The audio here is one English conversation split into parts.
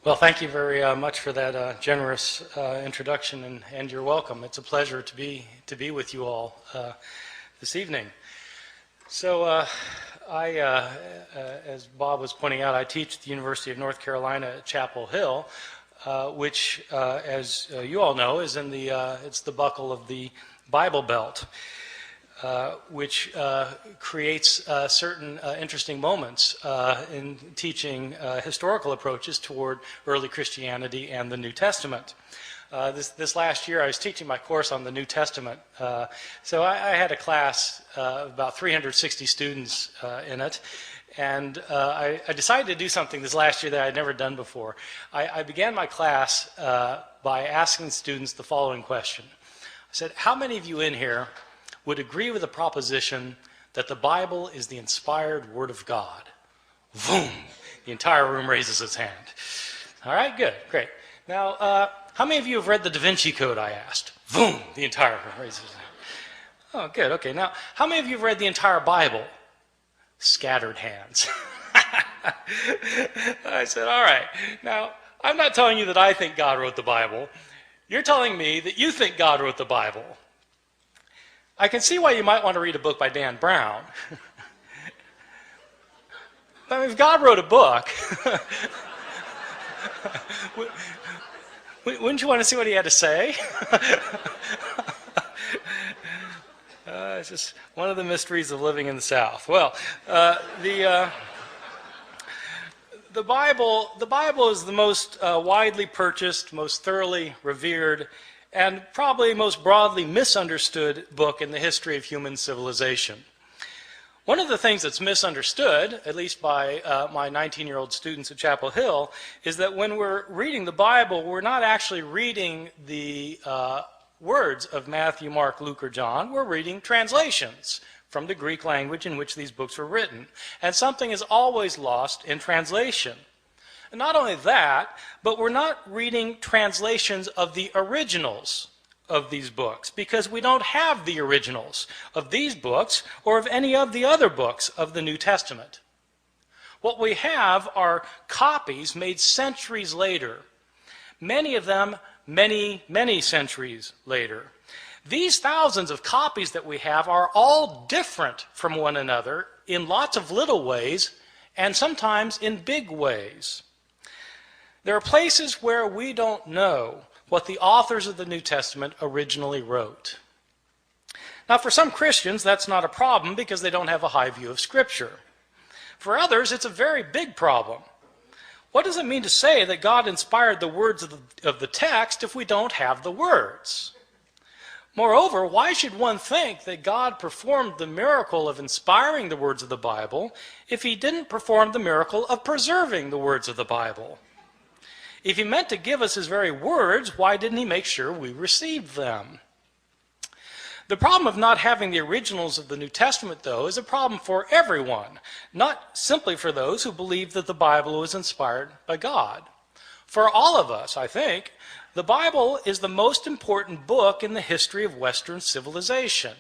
Well, thank you very much for that generous introduction, and you're welcome. It's a pleasure to be with you all this evening. So, as Bob was pointing out, I teach at the University of North Carolina at Chapel Hill, which, as you all know, is in it's the buckle of the Bible Belt. Which creates certain interesting moments in teaching historical approaches toward early Christianity and the New Testament. This last year I was teaching my course on the New Testament, so I had a class of about 360 students in it, and I decided to do something this last year that I had never done before. I began my class by asking students the following question. I said, how many of you in here would agree with the proposition that the Bible is the inspired Word of God? Boom! The entire room raises its hand. All right, good, great. Now, how many of you have read the Da Vinci Code, I asked? Boom! The entire room raises its hand. Oh, good, okay. Now, how many of you have read the entire Bible? Scattered hands. I said, all right. Now, I'm not telling you that I think God wrote the Bible. You're telling me that you think God wrote the Bible. I can see why you might want to read a book by Dan Brown. But if God wrote a book, wouldn't you want to see what he had to say? It's just one of the mysteries of living in the South. Well, the Bible is the most widely purchased, most thoroughly revered, and probably most broadly misunderstood book in the history of human civilization. One of the things that's misunderstood, at least by my 19-year-old students at Chapel Hill, is that when we're reading the Bible, we're not actually reading the words of Matthew, Mark, Luke, or John. We're reading translations from the Greek language in which these books were written. And something is always lost in translation. And not only that, but we're not reading translations of the originals of these books, because we don't have the originals of these books or of any of the other books of the New Testament. What we have are copies made centuries later, many of them many, many centuries later. These thousands of copies that we have are all different from one another in lots of little ways and sometimes in big ways. There are places where we don't know what the authors of the New Testament originally wrote. Now, for some Christians, that's not a problem because they don't have a high view of Scripture. For others, it's a very big problem. What does it mean to say that God inspired the words of the text if we don't have the words? Moreover, why should one think that God performed the miracle of inspiring the words of the Bible if he didn't perform the miracle of preserving the words of the Bible? If he meant to give us his very words, why didn't he make sure we received them? The problem of not having the originals of the New Testament, though, is a problem for everyone, not simply for those who believe that the Bible was inspired by God. For all of us, I think, the Bible is the most important book in the history of Western civilization.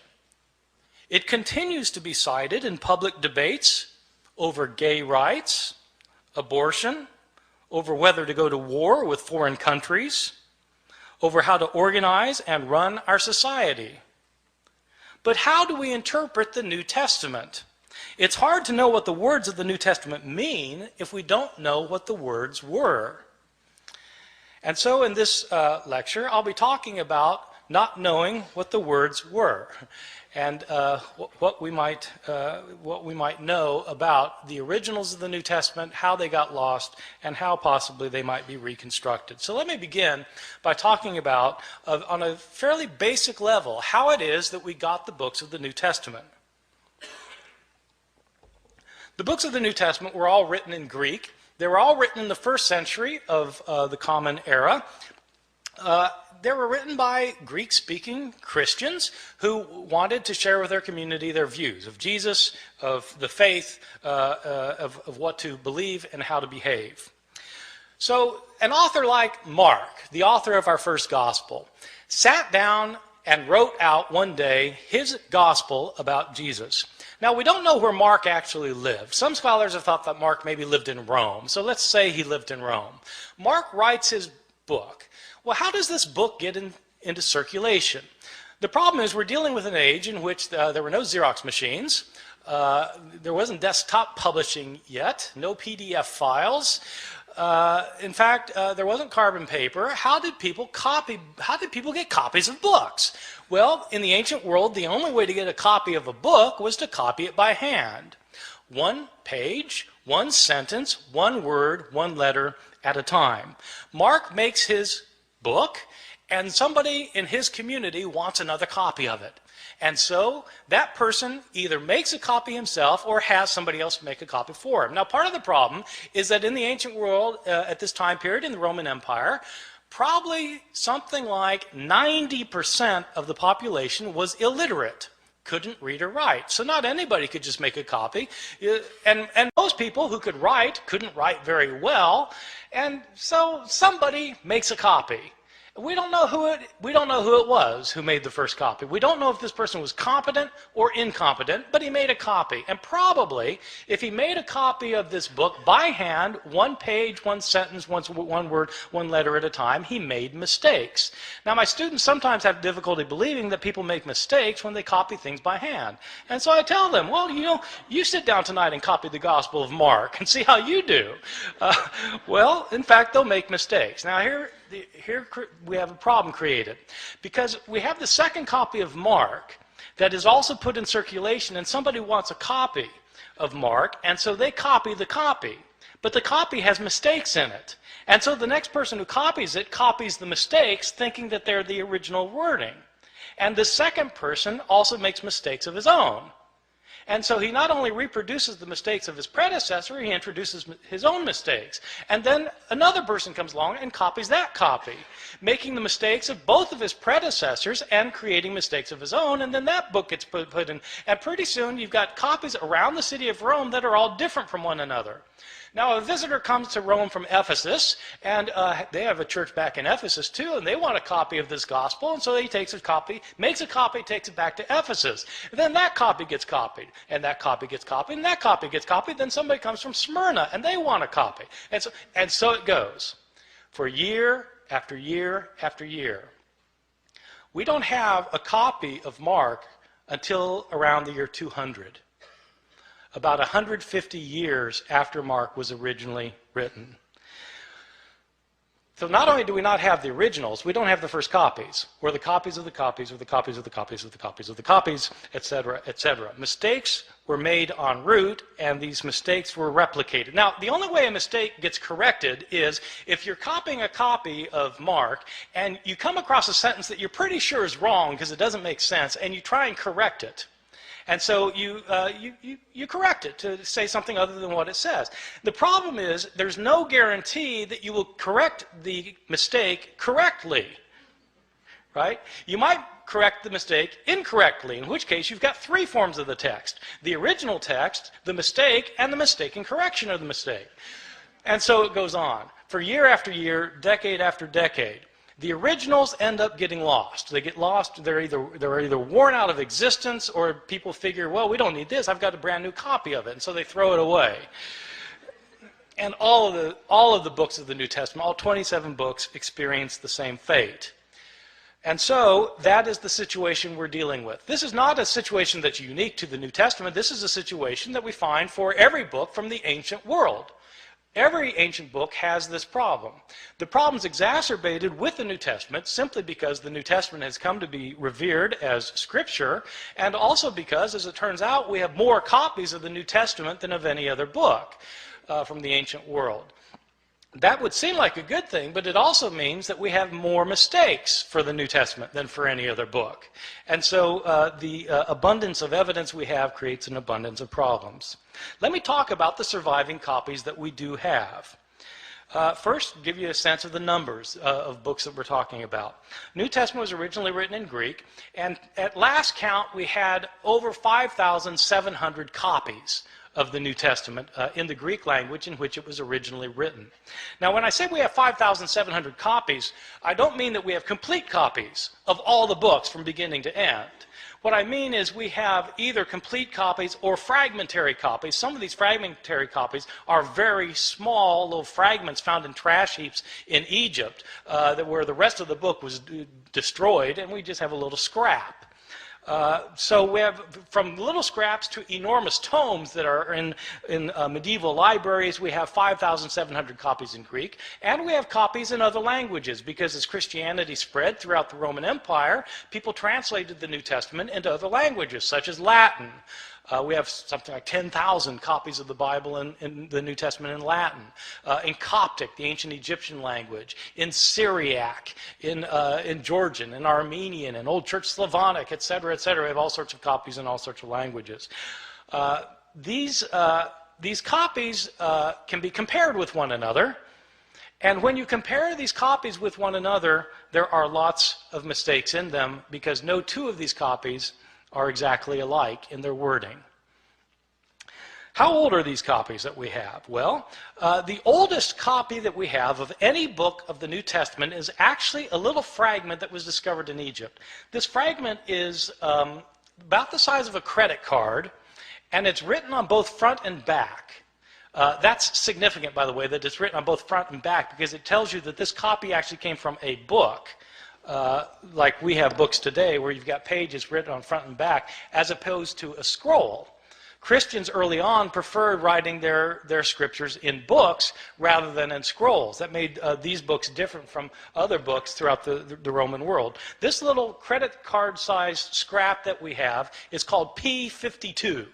It continues to be cited in public debates over gay rights, abortion, over whether to go to war with foreign countries, over how to organize and run our society. But how do we interpret the New Testament? It's hard to know what the words of the New Testament mean if we don't know what the words were. And so in this lecture, I'll be talking about not knowing what the words were, and what we might know about the originals of the New Testament, how they got lost, and how possibly they might be reconstructed. So let me begin by talking about, on a fairly basic level, how it is that we got the books of the New Testament. The books of the New Testament were all written in Greek. They were all written in the first century of the Common Era. They were written by Greek-speaking Christians who wanted to share with their community their views of Jesus, of the faith, of what to believe and how to behave. So an author like Mark, the author of our first gospel, sat down and wrote out one day his gospel about Jesus. Now, we don't know where Mark actually lived. Some scholars have thought that Mark maybe lived in Rome. So let's say he lived in Rome. Mark writes his book. Well, how does this book get into circulation? The problem is we're dealing with an age in which there were no Xerox machines. There wasn't desktop publishing yet, no PDF files. In fact, there wasn't carbon paper. How did people get copies of books? Well, in the ancient world, the only way to get a copy of a book was to copy it by hand. One page, one sentence, one word, one letter at a time. Mark makes his book, and somebody in his community wants another copy of it. And so that person either makes a copy himself or has somebody else make a copy for him. Now, part of the problem is that in the ancient world, at this time period in the Roman Empire, probably something like 90% of the population was illiterate, couldn't read or write. So not anybody could just make a copy. And most people who could write couldn't write very well. And so somebody makes a copy. We don't know who it was who made the first copy. We don't know if this person was competent or incompetent, but he made a copy. And probably, if he made a copy of this book by hand, one page, one sentence, one word, one letter at a time, he made mistakes. Now, my students sometimes have difficulty believing that people make mistakes when they copy things by hand. And so I tell them, well, you sit down tonight and copy the Gospel of Mark and see how you do. Well, in fact, they'll make mistakes. Now, here we have a problem created because we have the second copy of Mark that is also put in circulation, and somebody wants a copy of Mark, and so they copy the copy, but the copy has mistakes in it, and so the next person who copies it copies the mistakes thinking that they're the original wording, and the second person also makes mistakes of his own. And so he not only reproduces the mistakes of his predecessor, he introduces his own mistakes. And then another person comes along and copies that copy, making the mistakes of both of his predecessors and creating mistakes of his own. And then that book gets put in. And pretty soon you've got copies around the city of Rome that are all different from one another. Now, a visitor comes to Rome from Ephesus, and they have a church back in Ephesus too, and they want a copy of this gospel, and so he takes a copy, makes a copy, takes it back to Ephesus. And then that copy gets copied, and that copy gets copied, and that copy gets copied. Then somebody comes from Smyrna, and they want a copy. And so it goes for year after year after year. We don't have a copy of Mark until around the year 200. About 150 years after Mark was originally written. So not only do we not have the originals, we don't have the first copies, or the copies of the copies, or the copies of the copies of the copies of the copies, etc., etc. Mistakes were made en route, and these mistakes were replicated. Now, the only way a mistake gets corrected is if you're copying a copy of Mark, and you come across a sentence that you're pretty sure is wrong because it doesn't make sense, and you try and correct it. And so you correct it to say something other than what it says. The problem is there's no guarantee that you will correct the mistake correctly, right? You might correct the mistake incorrectly, in which case you've got three forms of the text: the original text, the mistake, and the mistaken correction of the mistake. And so it goes on for year after year, decade after decade. The originals end up getting lost. They get lost. They're either worn out of existence, or people figure, well, we don't need this. I've got a brand new copy of it, and so they throw it away. And all of the books of the New Testament, all 27 books, experience the same fate. And so that is the situation we're dealing with. This is not a situation that's unique to the New Testament. This is a situation that we find for every book from the ancient world. Every ancient book has this problem. The problem's exacerbated with the New Testament simply because the New Testament has come to be revered as Scripture, and also because, as it turns out, we have more copies of the New Testament than of any other book from the ancient world. That would seem like a good thing, but it also means that we have more mistakes for the New Testament than for any other book. And so the abundance of evidence we have creates an abundance of problems. Let me talk about the surviving copies that we do have. First, give you a sense of the numbers of books that we're talking about. New Testament was originally written in Greek, and at last count we had over 5,700 copies of the New Testament in the Greek language in which it was originally written. Now, when I say we have 5,700 copies, I don't mean that we have complete copies of all the books from beginning to end. What I mean is we have either complete copies or fragmentary copies. Some of these fragmentary copies are very small little fragments found in trash heaps in Egypt where the rest of the book was destroyed, and we just have a little scrap. So we have from little scraps to enormous tomes that are in medieval libraries. We have 5,700 copies in Greek, and we have copies in other languages because as Christianity spread throughout the Roman Empire, people translated the New Testament into other languages, such as Latin. We have something like 10,000 copies of the Bible in the New Testament in Latin, in Coptic, the ancient Egyptian language, in Syriac, in Georgian, in Armenian, in Old Church Slavonic, etc., etc. We have all sorts of copies in all sorts of languages. These copies can be compared with one another, and when you compare these copies with one another, there are lots of mistakes in them because no two of these copies are exactly alike in their wording. How old are these copies that we have? Well, the oldest copy that we have of any book of the New Testament is actually a little fragment that was discovered in Egypt. This fragment is about the size of a credit card, and it's written on both front and back. That's significant, by the way, that it's written on both front and back because it tells you that this copy actually came from a book. Like we have books today where you've got pages written on front and back as opposed to a scroll. Christians early on preferred writing their scriptures in books rather than in scrolls. That made these books different from other books throughout the Roman world. This little credit card sized scrap that we have is called P52.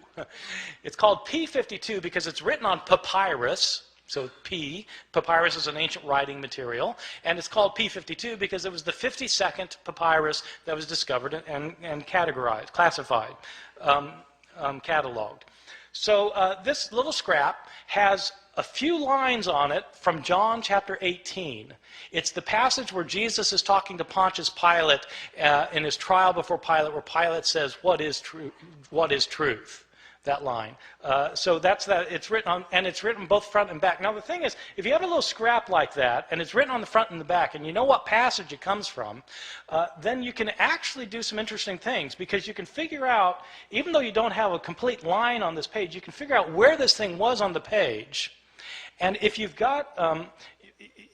It's called P52 because it's written on papyrus. So papyrus is an ancient writing material, and it's called P52 because it was the 52nd papyrus that was discovered and categorized, classified, cataloged. So this little scrap has a few lines on it from John chapter 18. It's the passage where Jesus is talking to Pontius Pilate in his trial before Pilate, where Pilate says, "What is truth? What is truth?" That line. So that's that. It's written on, and it's written both front and back. Now the thing is, if you have a little scrap like that, and it's written on the front and the back, and you know what passage it comes from, then you can actually do some interesting things because you can figure out, even though you don't have a complete line on this page, you can figure out where this thing was on the page. And if you've got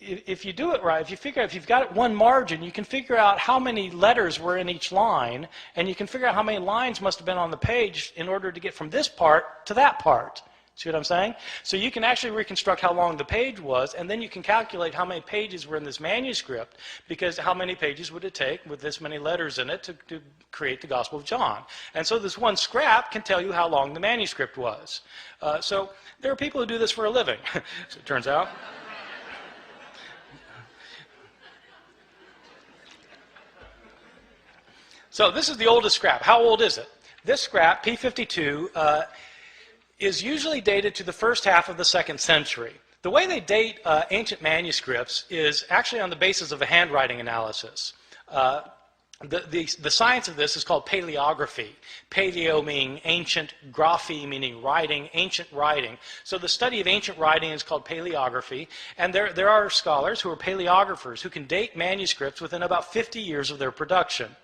if you do it right, if you've got it one margin, you can figure out how many letters were in each line, and you can figure out how many lines must have been on the page in order to get from this part to that part. See what I'm saying? So you can actually reconstruct how long the page was, and then you can calculate how many pages were in this manuscript, because how many pages would it take with this many letters in it to create the Gospel of John? And so this one scrap can tell you how long the manuscript was. So there are people who do this for a living, so it turns out. So this is the oldest scrap. How old is it? This scrap, P52, is usually dated to the first half of the 2nd century. The way they date ancient manuscripts is actually on the basis of a handwriting analysis. The science of this is called paleography. Paleo meaning ancient, graphy meaning writing, ancient writing. So the study of ancient writing is called paleography, and there are scholars who are paleographers who can date manuscripts within about 50 years of their production.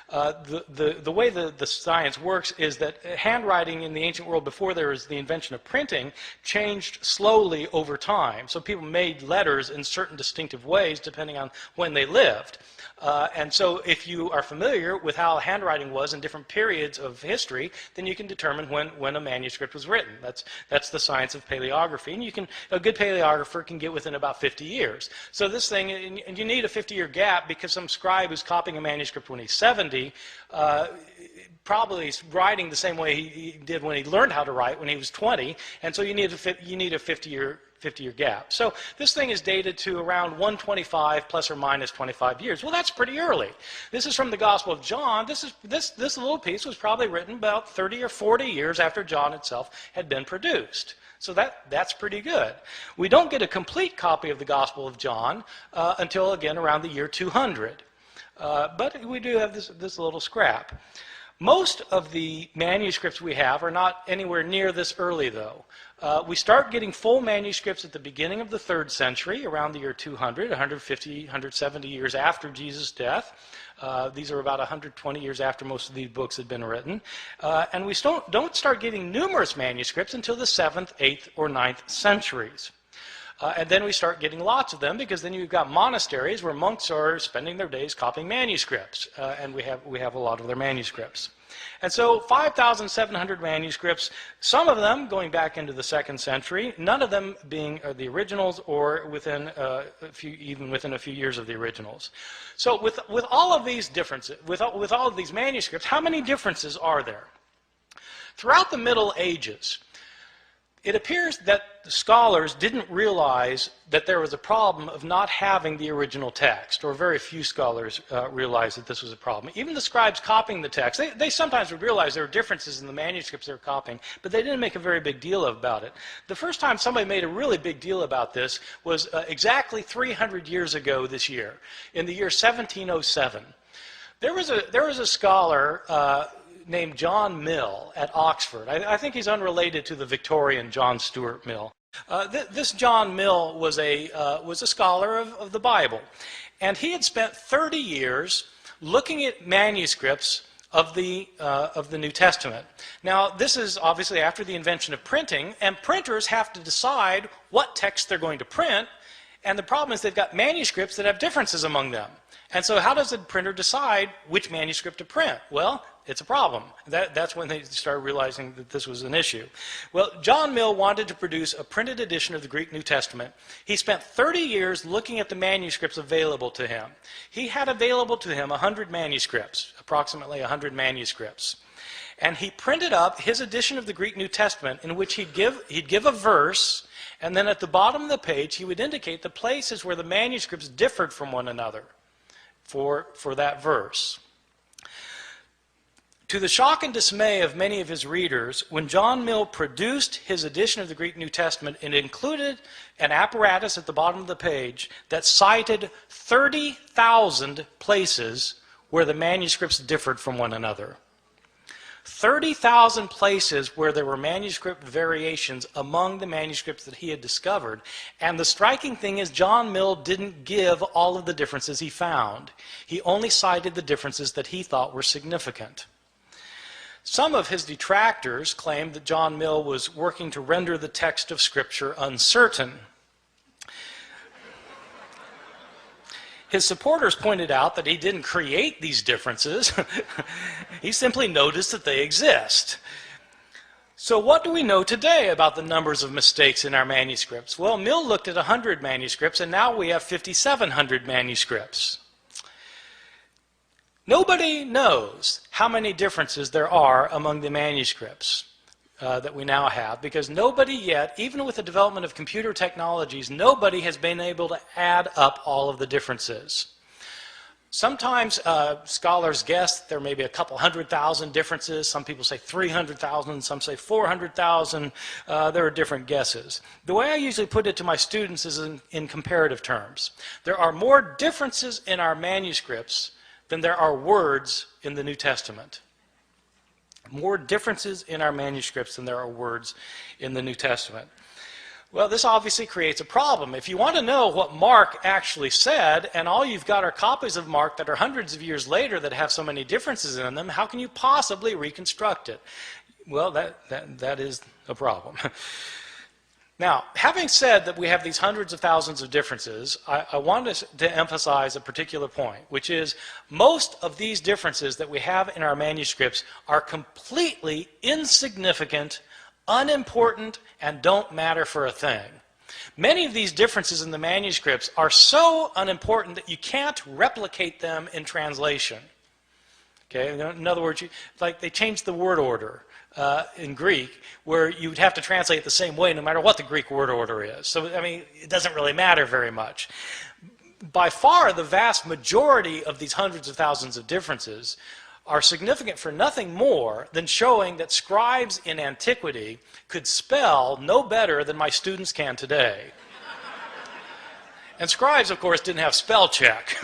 The way the science works is that handwriting in the ancient world before there was the invention of printing changed slowly over time. So people made letters in certain distinctive ways depending on when they lived. And so if you are familiar with how handwriting was in different periods of history, then you can determine when a manuscript was written. That's the science of paleography. And a good paleographer can get within about 50 years. So this thing, and you need a 50-year gap because some scribe who's copying a manuscript when he's 70 probably is writing the same way he did when he learned how to write when he was 20. And so you need a 50-year gap. So this thing is dated to around 125 plus or minus 25 years. Well, that's pretty early. This is from the Gospel of John. This little piece was probably written about 30 or 40 years after John itself had been produced. So that's pretty good. We don't get a complete copy of the Gospel of John until, again, around the year 200. But we do have this little scrap. Most of the manuscripts we have are not anywhere near this early, though. We start getting full manuscripts at the beginning of the 3rd century, around the year 200, 150, 170 years after Jesus' death. These are about 120 years after most of these books had been written. And we don't start getting numerous manuscripts until the 7th, 8th, or 9th centuries. And then we start getting lots of them, because then you've got monasteries where monks are spending their days copying manuscripts, and we have a lot of their manuscripts. And so 5,700 manuscripts, some of them going back into the 2nd century, none of them being the originals, or within even within a few years of the originals. So with all of these differences, with all of these manuscripts, how many differences are there? Throughout the Middle Ages, it appears that the scholars didn't realize that there was a problem of not having the original text, or very few scholars realized that this was a problem. Even the scribes copying the text, they sometimes would realize there were differences in the manuscripts they were copying, but they didn't make a very big deal about it. The first time somebody made a really big deal about this was exactly 300 years ago this year, in the year 1707. There was a scholar named John Mill at Oxford. I think he's unrelated to the Victorian John Stuart Mill. This John Mill was a scholar of the Bible, and he had spent 30 years looking at manuscripts of the New Testament. Now, this is obviously after the invention of printing, and printers have to decide what text they're going to print, and the problem is they've got manuscripts that have differences among them. And so how does a printer decide which manuscript to print? Well, it's a problem. That's when they started realizing that this was an issue. Well, John Mill wanted to produce a printed edition of the Greek New Testament. He spent 30 years looking at the manuscripts available to him. He had available to him 100 manuscripts, approximately 100 manuscripts. And he printed up his edition of the Greek New Testament, in which he'd give a verse, and then at the bottom of the page he would indicate the places where the manuscripts differed from one another for that verse. To the shock and dismay of many of his readers, when John Mill produced his edition of the Greek New Testament, it included an apparatus at the bottom of the page that cited 30,000 places where the manuscripts differed from one another. 30,000 places where there were manuscript variations among the manuscripts that he had discovered. And the striking thing is, John Mill didn't give all of the differences he found. He only cited the differences that he thought were significant. Some of his detractors claimed that John Mill was working to render the text of Scripture uncertain. His supporters pointed out that he didn't create these differences. He simply noticed that they exist. So what do we know today about the numbers of mistakes in our manuscripts? Well, Mill looked at 100 manuscripts, and now we have 5,700 manuscripts. Nobody knows how many differences there are among the manuscripts that we now have, because nobody yet, even with the development of computer technologies, nobody has been able to add up all of the differences. Sometimes scholars guess there may be a couple 100,000 differences. Some people say 300,000, some say 400,000. There are different guesses. The way I usually put it to my students is in comparative terms. There are more differences in our manuscripts than there are words in the New Testament. More differences in our manuscripts than there are words in the New Testament. Well, this obviously creates a problem. If you want to know what Mark actually said, and all you've got are copies of Mark that are hundreds of years later that have so many differences in them, how can you possibly reconstruct it? Well, that is a problem. Now, having said that we have these hundreds of thousands of differences, I want to emphasize a particular point, which is most of these differences that we have in our manuscripts are completely insignificant, unimportant, and don't matter for a thing. Many of these differences in the manuscripts are so unimportant that you can't replicate them in translation. Okay? In other words, like they changed the word order in Greek, where you would have to translate it the same way no matter what the Greek word order is. So, I mean, it doesn't really matter very much. By far, the vast majority of these hundreds of thousands of differences are significant for nothing more than showing that scribes in antiquity could spell no better than my students can today. And scribes, of course, didn't have spell check.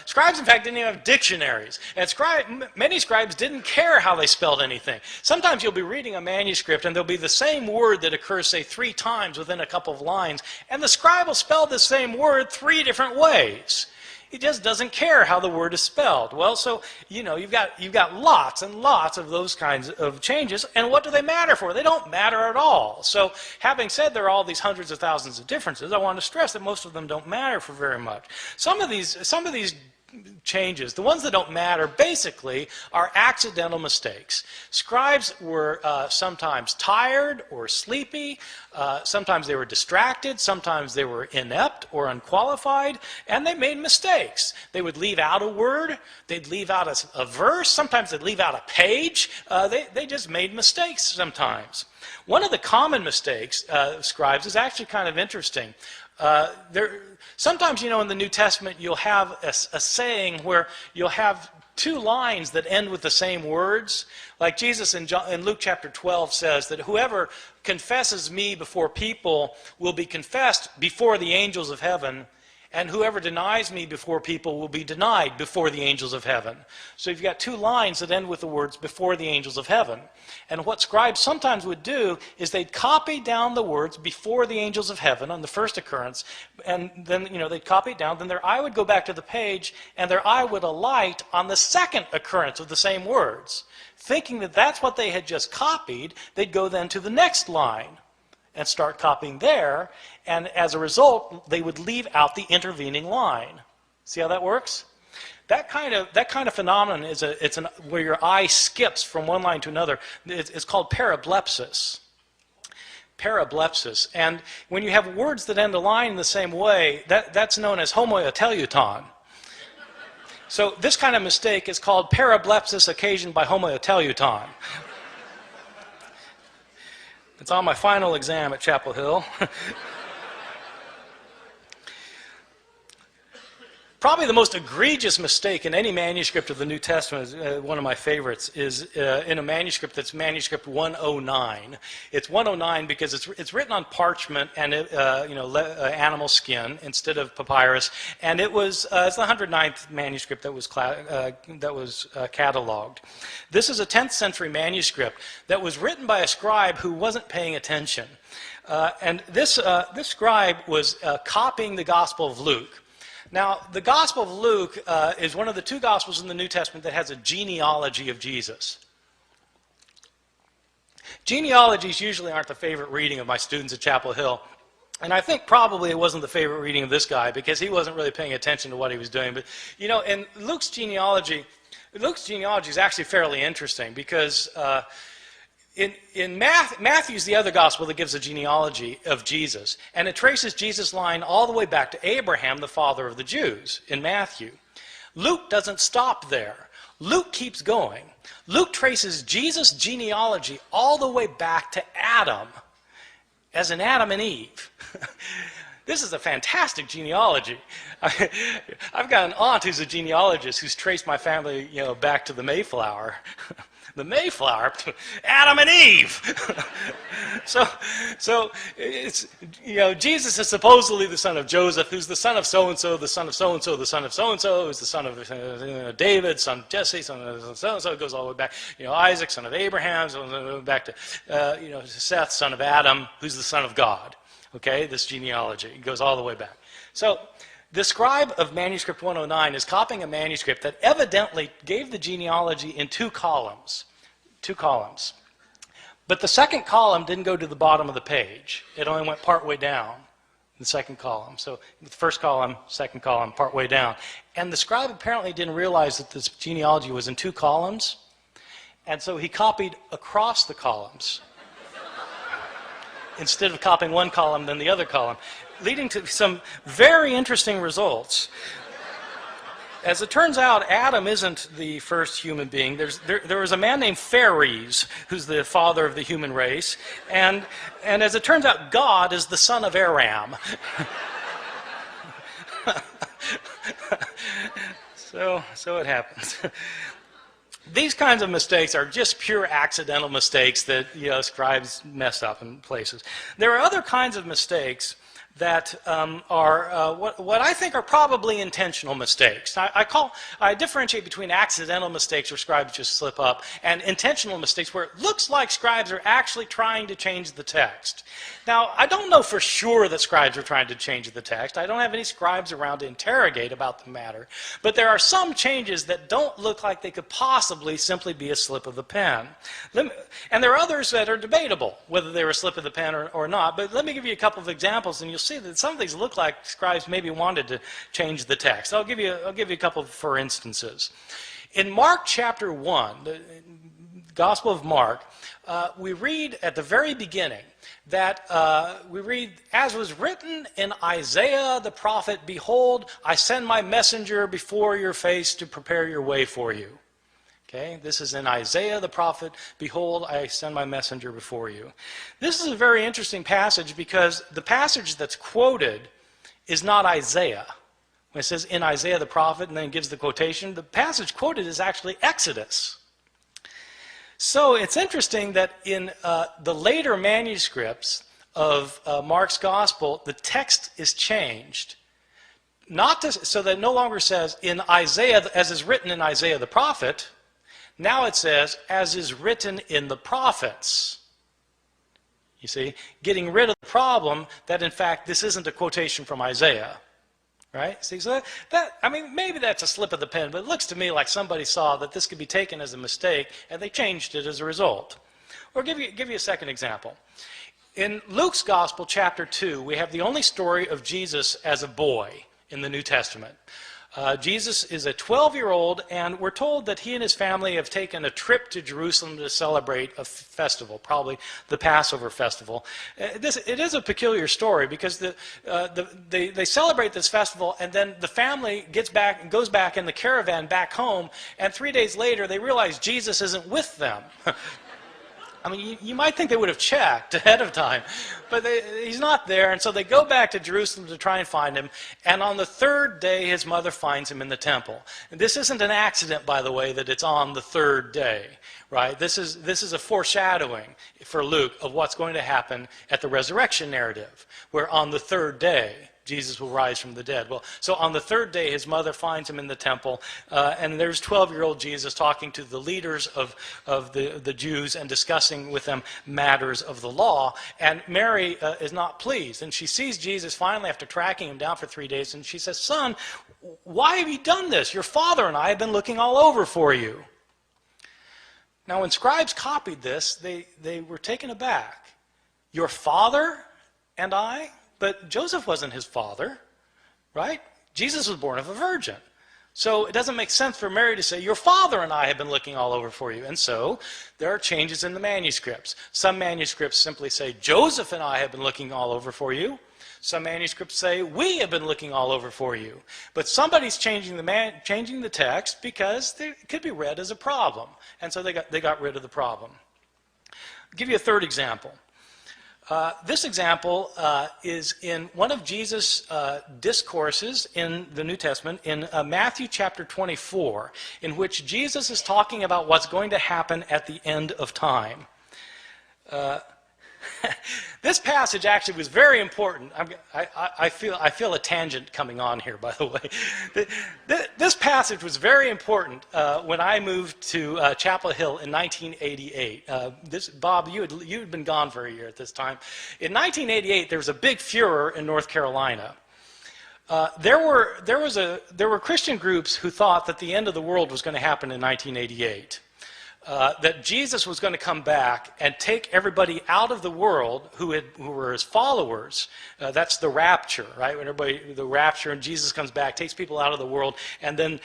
Scribes, in fact, didn't even have dictionaries. And many scribes didn't care how they spelled anything. Sometimes you'll be reading a manuscript and there'll be the same word that occurs, say, 3 times within a couple of lines, and the scribe will spell the same word 3 different ways. He just doesn't care how the word is spelled. Well, so, you've got lots and lots of those kinds of changes, and what do they matter for? They don't matter at all. So, having said there are all these hundreds of thousands of differences, I want to stress that most of them don't matter for very much. Some of these changes, the ones that don't matter, basically are accidental mistakes. Scribes were sometimes tired or sleepy, sometimes they were distracted, sometimes they were inept or unqualified, and they made mistakes. They would leave out a word, they'd leave out a verse, sometimes they'd leave out a page. They just made mistakes sometimes. One of the common mistakes of scribes is actually kind of interesting. Sometimes, in the New Testament, you'll have a saying where you'll have 2 lines that end with the same words. Like Jesus in Luke chapter 12 says that whoever confesses me before people will be confessed before the angels of heaven, and whoever denies me before people will be denied before the angels of heaven. So you've got 2 lines that end with the words before the angels of heaven. And what scribes sometimes would do is they'd copy down the words before the angels of heaven on the first occurrence, and then they'd copy it down, then their eye would go back to the page, and their eye would alight on the second occurrence of the same words. Thinking that that's what they had just copied, they'd go then to the next line and start copying there, and as a result, they would leave out the intervening line. See how that works? That kind of phenomenon is where your eye skips from one line to another. It's called parablepsis. Parablepsis. And when you have words that end a line in the same way, that's known as homoteleuton. So this kind of mistake is called parablepsis occasioned by homoteleuton. It's on my final exam at Chapel Hill. Probably the most egregious mistake in any manuscript of the New Testament, one of my favorites, is in a manuscript that's manuscript 109. It's 109 because it's written on parchment and animal skin instead of papyrus, and it's the 109th manuscript that was cataloged. This is a 10th century manuscript that was written by a scribe who wasn't paying attention, and this scribe was copying the Gospel of Luke. Now, the Gospel of Luke is one of the 2 Gospels in the New Testament that has a genealogy of Jesus. Genealogies usually aren't the favorite reading of my students at Chapel Hill. And I think probably it wasn't the favorite reading of this guy because he wasn't really paying attention to what he was doing. But, in Luke's genealogy is actually fairly interesting because in Matthew's the other gospel that gives a genealogy of Jesus, and it traces Jesus' line all the way back to Abraham, the father of the Jews, in Matthew. Luke doesn't stop there. Luke keeps going. Luke traces Jesus' genealogy all the way back to Adam, as in Adam and Eve. This is a fantastic genealogy. I've got an aunt who's a genealogist who's traced my family, back to the Mayflower. The Mayflower, Adam and Eve. So it's, Jesus is supposedly the son of Joseph, who's the son of so-and-so, the son of so-and-so, the son of so-and-so, who's the son of David, son of Jesse, son of so-and-so. It goes all the way back. Isaac, son of Abraham, so back to, Seth, son of Adam, who's the son of God. Okay, this genealogy. It goes all the way back. So the scribe of manuscript 109 is copying a manuscript that evidently gave the genealogy in 2 columns. 2 columns. But the second column didn't go to the bottom of the page. It only went partway down, the second column. So the first column, second column, partway down. And the scribe apparently didn't realize that this genealogy was in 2 columns. And so he copied across the columns instead of copying one column then the other column, leading to some very interesting results. As it turns out, Adam isn't the first human being. There was a man named Phares, who's the father of the human race, and as it turns out, God is the son of Aram. So it happens. These kinds of mistakes are just pure accidental mistakes that scribes mess up in places. There are other kinds of mistakes that are what I think are probably intentional mistakes. I differentiate between accidental mistakes where scribes just slip up and intentional mistakes where it looks like scribes are actually trying to change the text. Now, I don't know for sure that scribes are trying to change the text. I don't have any scribes around to interrogate about the matter. But there are some changes that don't look like they could possibly simply be a slip of the pen. And there are others that are debatable, whether they were a slip of the pen or not. But let me give you a couple of examples, and you'll see that some of these look like scribes maybe wanted to change the text. I'll give you a couple for instances. In Mark chapter 1, the Gospel of Mark, we read at the very beginning that we read, as was written in Isaiah the prophet, behold, I send my messenger before your face to prepare your way for you. Okay, this is in Isaiah the prophet, behold, I send my messenger before you. This is a very interesting passage because the passage that's quoted is not Isaiah. When it says in Isaiah the prophet and then gives the quotation, the passage quoted is actually Exodus. So it's interesting that in the later manuscripts of Mark's gospel, the text is changed. So that it no longer says in Isaiah, as is written in Isaiah the prophet. Now it says, as is written in the prophets. You see, getting rid of the problem that, in fact, this isn't a quotation from Isaiah. Right? See, so I mean, maybe that's a slip of the pen, but it looks to me like somebody saw that this could be taken as a mistake, and they changed it as a result. Or give you a second example. In Luke's Gospel, chapter 2, we have the only story of Jesus as a boy in the New Testament. Jesus is a 12-year-old, and we're told that he and his family have taken a trip to Jerusalem to celebrate a festival, probably the Passover festival. It is a peculiar story because they celebrate this festival, and then the family gets back and goes back in the caravan back home, and 3 days later they realize Jesus isn't with them. I mean, you might think they would have checked ahead of time, but he's not there, and so they go back to Jerusalem to try and find him, and on the third day, his mother finds him in the temple. And this isn't an accident, by the way, that it's on the third day, right? This is a foreshadowing for Luke of what's going to happen at the resurrection narrative, where on the third day, Jesus will rise from the dead. Well, so on the third day, his mother finds him in the temple, and there's 12-year-old Jesus talking to the leaders of the Jews and discussing with them matters of the law. And Mary is not pleased, and she sees Jesus finally after tracking him down for 3 days, and she says, "Son, why have you done this? Your father and I have been looking all over for you." Now, when scribes copied this, they were taken aback. Your father and I? But Joseph wasn't his father, right? Jesus was born of a virgin. So it doesn't make sense for Mary to say, your father and I have been looking all over for you. And so there are changes in the manuscripts. Some manuscripts simply say, Joseph and I have been looking all over for you. Some manuscripts say, we have been looking all over for you. But somebody's changing the text because it could be read as a problem. And so they got rid of the problem. I'll give you a third example. This example is in one of Jesus' discourses in the New Testament, in Matthew chapter 24, in which Jesus is talking about what's going to happen at the end of time. This passage actually was very important. I feel a tangent coming on here, by the way. This passage was very important when I moved to Chapel Hill in 1988. Bob, you had been gone for a year at this time. In 1988, there was a big furor in North Carolina. There were Christian groups who thought that the end of the world was going to happen in 1988. That Jesus was going to come back and take everybody out of the world who were his followers. That's the rapture, right? When the rapture and Jesus comes back, takes people out of the world, and then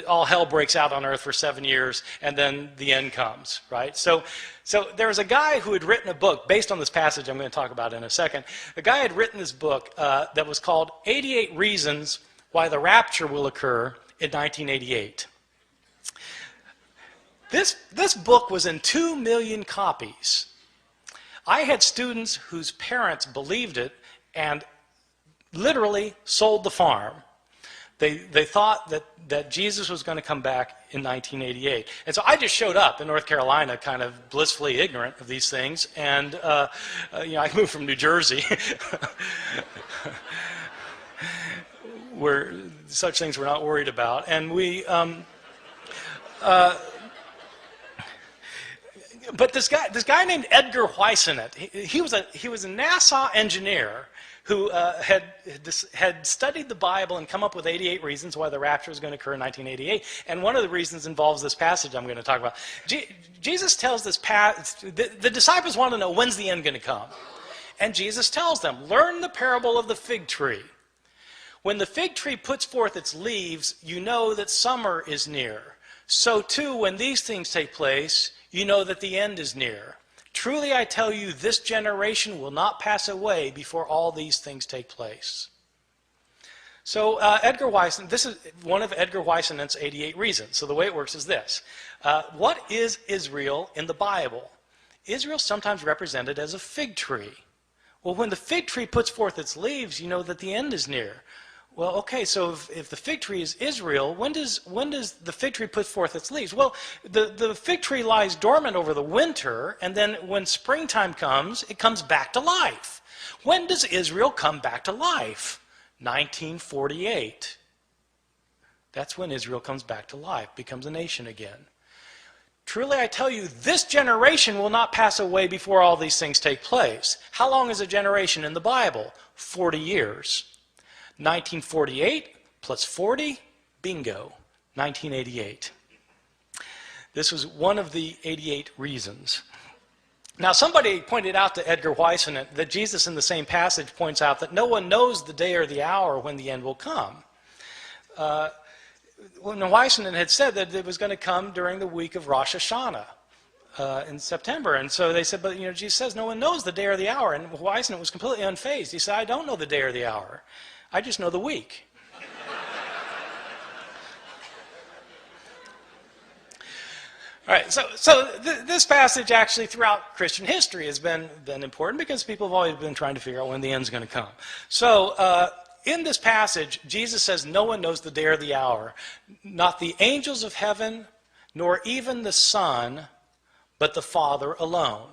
all hell breaks out on earth for 7 years, and then the end comes, right? So there was a guy who had written a book based on this passage I'm going to talk about in a second. The guy had written this book that was called 88 Reasons Why the Rapture Will Occur in 1988. This book was in 2 million copies. I had students whose parents believed it and literally sold the farm. They thought that Jesus was going to come back in 1988. And so I just showed up in North Carolina kind of blissfully ignorant of these things. And I moved from New Jersey. such things we're not worried about. And but this guy named Edgar Whisenant, he was a NASA engineer who had studied the Bible and come up with 88 reasons why the rapture was going to occur in 1988. And one of the reasons involves this passage I'm going to talk about. Jesus tells this the disciples want to know, when's the end going to come? And Jesus tells them, learn the parable of the fig tree. When the fig tree puts forth its leaves, you know that summer is near. So too, when these things take place, you know that the end is near. Truly I tell you, this generation will not pass away before all these things take place. So Edgar Whisenant, this is one of Edgar Whisenant's 88 reasons. So the way it works is this. What is Israel in the Bible? Israel is sometimes represented as a fig tree. Well, when the fig tree puts forth its leaves, you know that the end is near. Well, okay, so if the fig tree is Israel, when does the fig tree put forth its leaves? Well, the fig tree lies dormant over the winter, and then when springtime comes, it comes back to life. When does Israel come back to life? 1948. That's when Israel comes back to life, becomes a nation again. Truly I tell you, this generation will not pass away before all these things take place. How long is a generation in the Bible? 40 years. 1948 plus 40, bingo, 1988. This was one of the 88 reasons. Now, somebody pointed out to Edgar Whisenant that Jesus in the same passage points out that no one knows the day or the hour when the end will come. When Whisenant had said that it was going to come during the week of Rosh Hashanah in September. And so they said, but Jesus says no one knows the day or the hour. And Whisenant was completely unfazed. He said, I don't know the day or the hour. I just know the week. All right, so this passage actually throughout Christian history has been important because people have always been trying to figure out when the end's going to come. So in this passage, Jesus says no one knows the day or the hour, not the angels of heaven, nor even the Son, but the Father alone.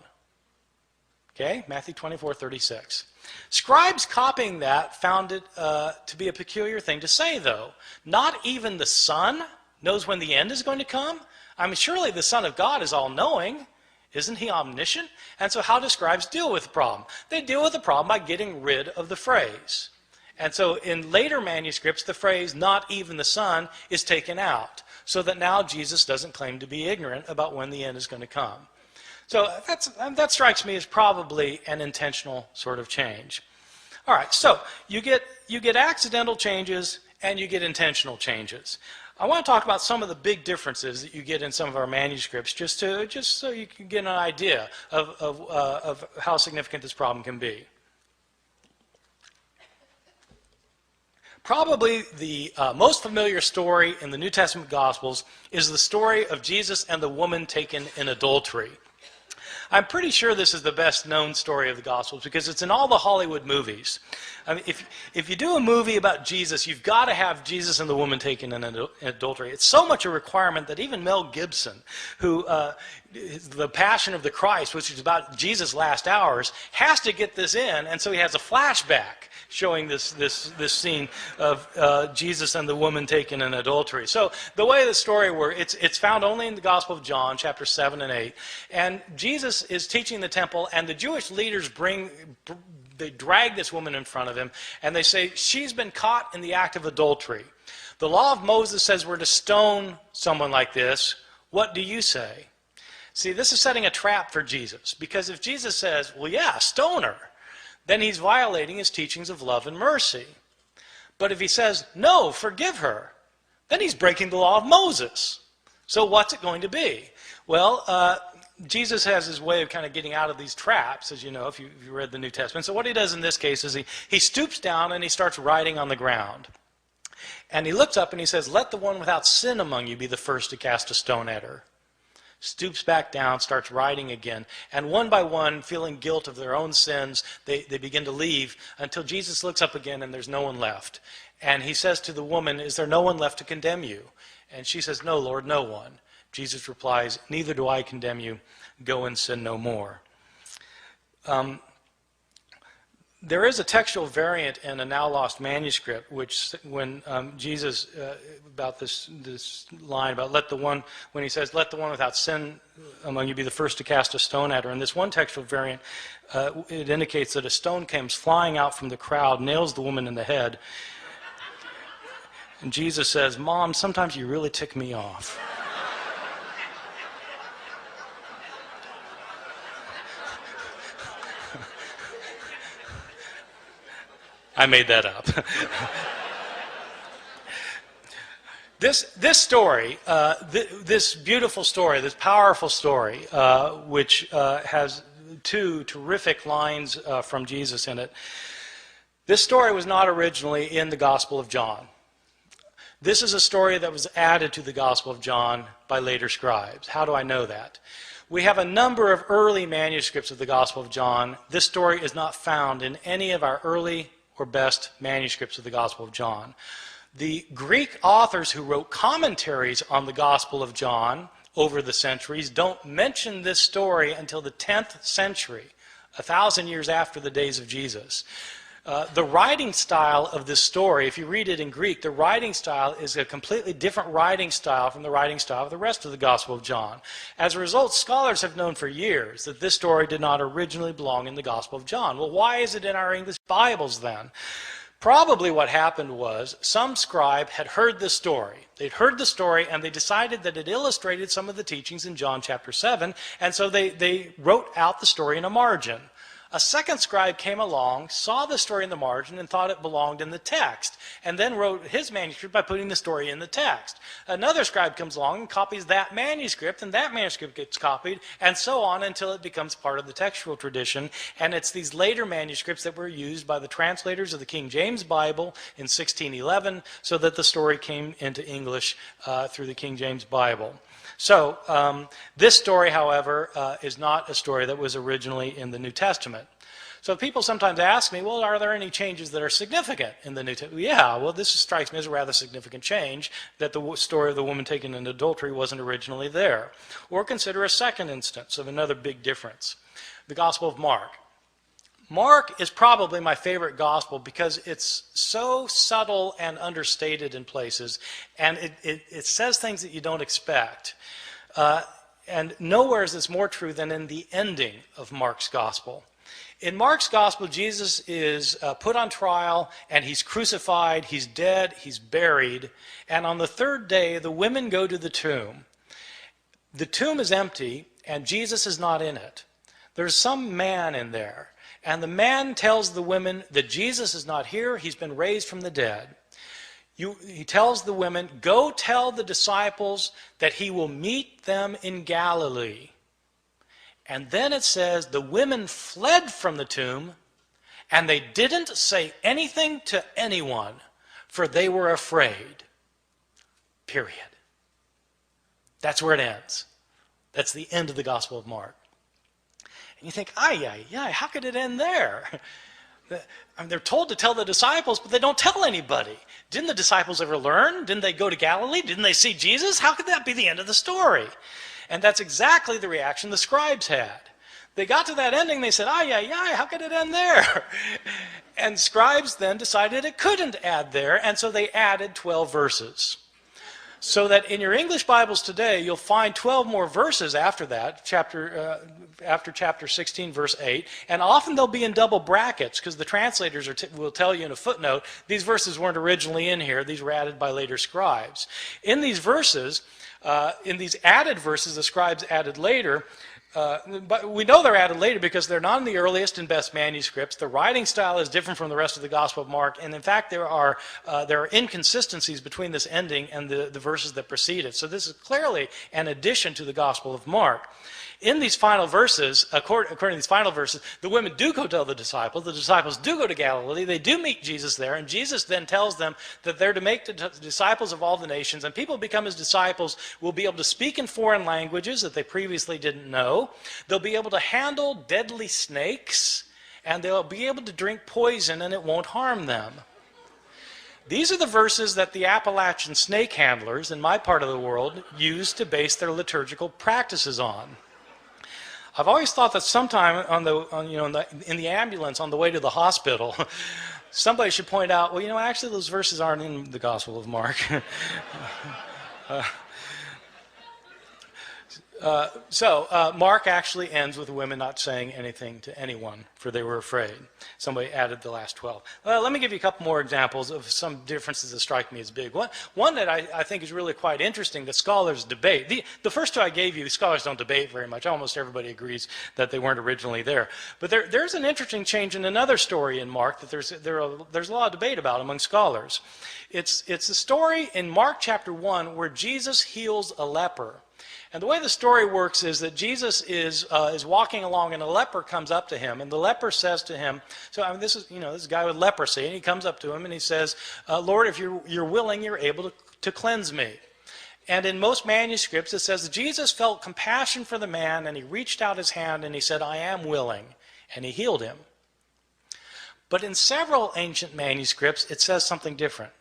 Okay, Matthew 24:36. Scribes copying that found it to be a peculiar thing to say, though. Not even the Son knows when the end is going to come? I mean, surely the Son of God is all-knowing. Isn't he omniscient? And so how do scribes deal with the problem? They deal with the problem by getting rid of the phrase. And so in later manuscripts, the phrase, not even the Son, is taken out, so that now Jesus doesn't claim to be ignorant about when the end is going to come. So that strikes me as probably an intentional sort of change. All right, so you get accidental changes and you get intentional changes. I want to talk about some of the big differences that you get in some of our manuscripts, just so you can get an idea of how significant this problem can be. Probably the most familiar story in the New Testament Gospels is the story of Jesus and the woman taken in adultery. I'm pretty sure this is the best known story of the Gospels because it's in all the Hollywood movies. I mean, if you do a movie about Jesus, you've got to have Jesus and the woman taken in adultery. It's so much a requirement that even Mel Gibson, who the Passion of the Christ, which is about Jesus' last hours, has to get this in, and so he has a flashback showing this scene of Jesus and the woman taken in adultery. So the way the story works, it's found only in the Gospel of John, chapter 7 and 8. And Jesus is teaching the temple, and the Jewish leaders they drag this woman in front of him, and they say, she's been caught in the act of adultery. The law of Moses says we're to stone someone like this. What do you say? See, this is setting a trap for Jesus, because if Jesus says, well, yeah, stone her, then he's violating his teachings of love and mercy. But if he says, no, forgive her, then he's breaking the law of Moses. So what's it going to be? Well, Jesus has his way of kind of getting out of these traps, as you know, if you read the New Testament. So what he does in this case is he stoops down and he starts writing on the ground. And he looks up and he says, let the one without sin among you be the first to cast a stone at her. Stoops back down, starts writing again. And one by one, feeling guilt of their own sins, they begin to leave until Jesus looks up again and there's no one left. And he says to the woman, is there no one left to condemn you? And she says, no, Lord, no one. Jesus replies, neither do I condemn you. Go and sin no more. There is a textual variant in a now lost manuscript, which when Jesus, about this line about when he says, let the one without sin among you be the first to cast a stone at her. In this one textual variant, it indicates that a stone comes flying out from the crowd, nails the woman in the head. And Jesus says, Mom, sometimes you really tick me off. I made that up. This story, this beautiful story, this powerful story, which has two terrific lines from Jesus in it, this story was not originally in the Gospel of John. This is a story that was added to the Gospel of John by later scribes. How do I know that? We have a number of early manuscripts of the Gospel of John. This story is not found in any of our early or best manuscripts of the Gospel of John. The Greek authors who wrote commentaries on the Gospel of John over the centuries don't mention this story until the 10th century, 1,000 years after the days of Jesus. The writing style of this story, if you read it in Greek, the writing style is a completely different writing style from the writing style of the rest of the Gospel of John. As a result, scholars have known for years that this story did not originally belong in the Gospel of John. Well, why is it in our English Bibles then? Probably what happened was some scribe had heard this story. They'd heard the story and they decided that it illustrated some of the teachings in John chapter 7, and so they wrote out the story in a margin. A second scribe came along, saw the story in the margin, and thought it belonged in the text, and then wrote his manuscript by putting the story in the text. Another scribe comes along and copies that manuscript, and that manuscript gets copied, and so on until it becomes part of the textual tradition. And it's these later manuscripts that were used by the translators of the King James Bible in 1611, so that the story came into English through the King James Bible. So this story, however, is not a story that was originally in the New Testament. So people sometimes ask me, well, are there any changes that are significant in the New Testament? Yeah, well, this strikes me as a rather significant change, that the story of the woman taken in adultery wasn't originally there. Or consider a second instance of another big difference, the Gospel of Mark. Mark is probably my favorite gospel because it's so subtle and understated in places, and it says things that you don't expect. And nowhere is this more true than in the ending of Mark's gospel. In Mark's gospel, Jesus is put on trial, and he's crucified, he's dead, he's buried, and on the third day, the women go to the tomb. The tomb is empty, and Jesus is not in it. There's some man in there. And the man tells the women that Jesus is not here, he's been raised from the dead. He tells the women, go tell the disciples that he will meet them in Galilee. And then it says the women fled from the tomb, and they didn't say anything to anyone, for they were afraid. Period. That's where it ends. That's the end of the Gospel of Mark. And you think, how could it end there? I mean, they're told to tell the disciples, but they don't tell anybody. Didn't the disciples ever learn? Didn't they go to Galilee? Didn't they see Jesus? How could that be the end of the story? And that's exactly the reaction the scribes had. They got to that ending, they said, how could it end there? And scribes then decided it couldn't add there, and so they added 12 verses. So that in your English Bibles today, you'll find 12 more verses after that, after chapter 16, verse 8, and often they'll be in double brackets, because the translators will tell you in a footnote, these verses weren't originally in here, these were added by later scribes. In these verses, in these added verses the scribes added later, but we know they're added later because they're not in the earliest and best manuscripts. The writing style is different from the rest of the Gospel of Mark, and in fact there are inconsistencies between this ending and the verses that precede it. So this is clearly an addition to the Gospel of Mark. In these final verses, according to these final verses, the women do go tell the disciples do go to Galilee, they do meet Jesus there, and Jesus then tells them that they're to make disciples of all the nations, and people who become his disciples will be able to speak in foreign languages that they previously didn't know. They'll be able to handle deadly snakes, and they'll be able to drink poison and it won't harm them. These are the verses that the Appalachian snake handlers in my part of the world use to base their liturgical practices on. I've always thought that sometime in the ambulance on the way to the hospital, somebody should point out, well, actually those verses aren't in the Gospel of Mark. Mark actually ends with the women not saying anything to anyone, for they were afraid. Somebody added the last 12. Let me give you a couple more examples of some differences that strike me as big. One that I think is really quite interesting that scholars debate. The first two I gave you, scholars don't debate very much. Almost everybody agrees that they weren't originally there. But there's an interesting change in another story in Mark that there's a lot of debate about among scholars. It's a story in Mark chapter 1 where Jesus heals a leper. And the way the story works is that Jesus is walking along, and a leper comes up to him, and the leper says to him, this is a guy with leprosy, and he comes up to him and he says, Lord, if you're willing, you're able to cleanse me. And in most manuscripts it says that Jesus felt compassion for the man, and he reached out his hand and he said, I am willing, and he healed him. But in several ancient manuscripts it says something different.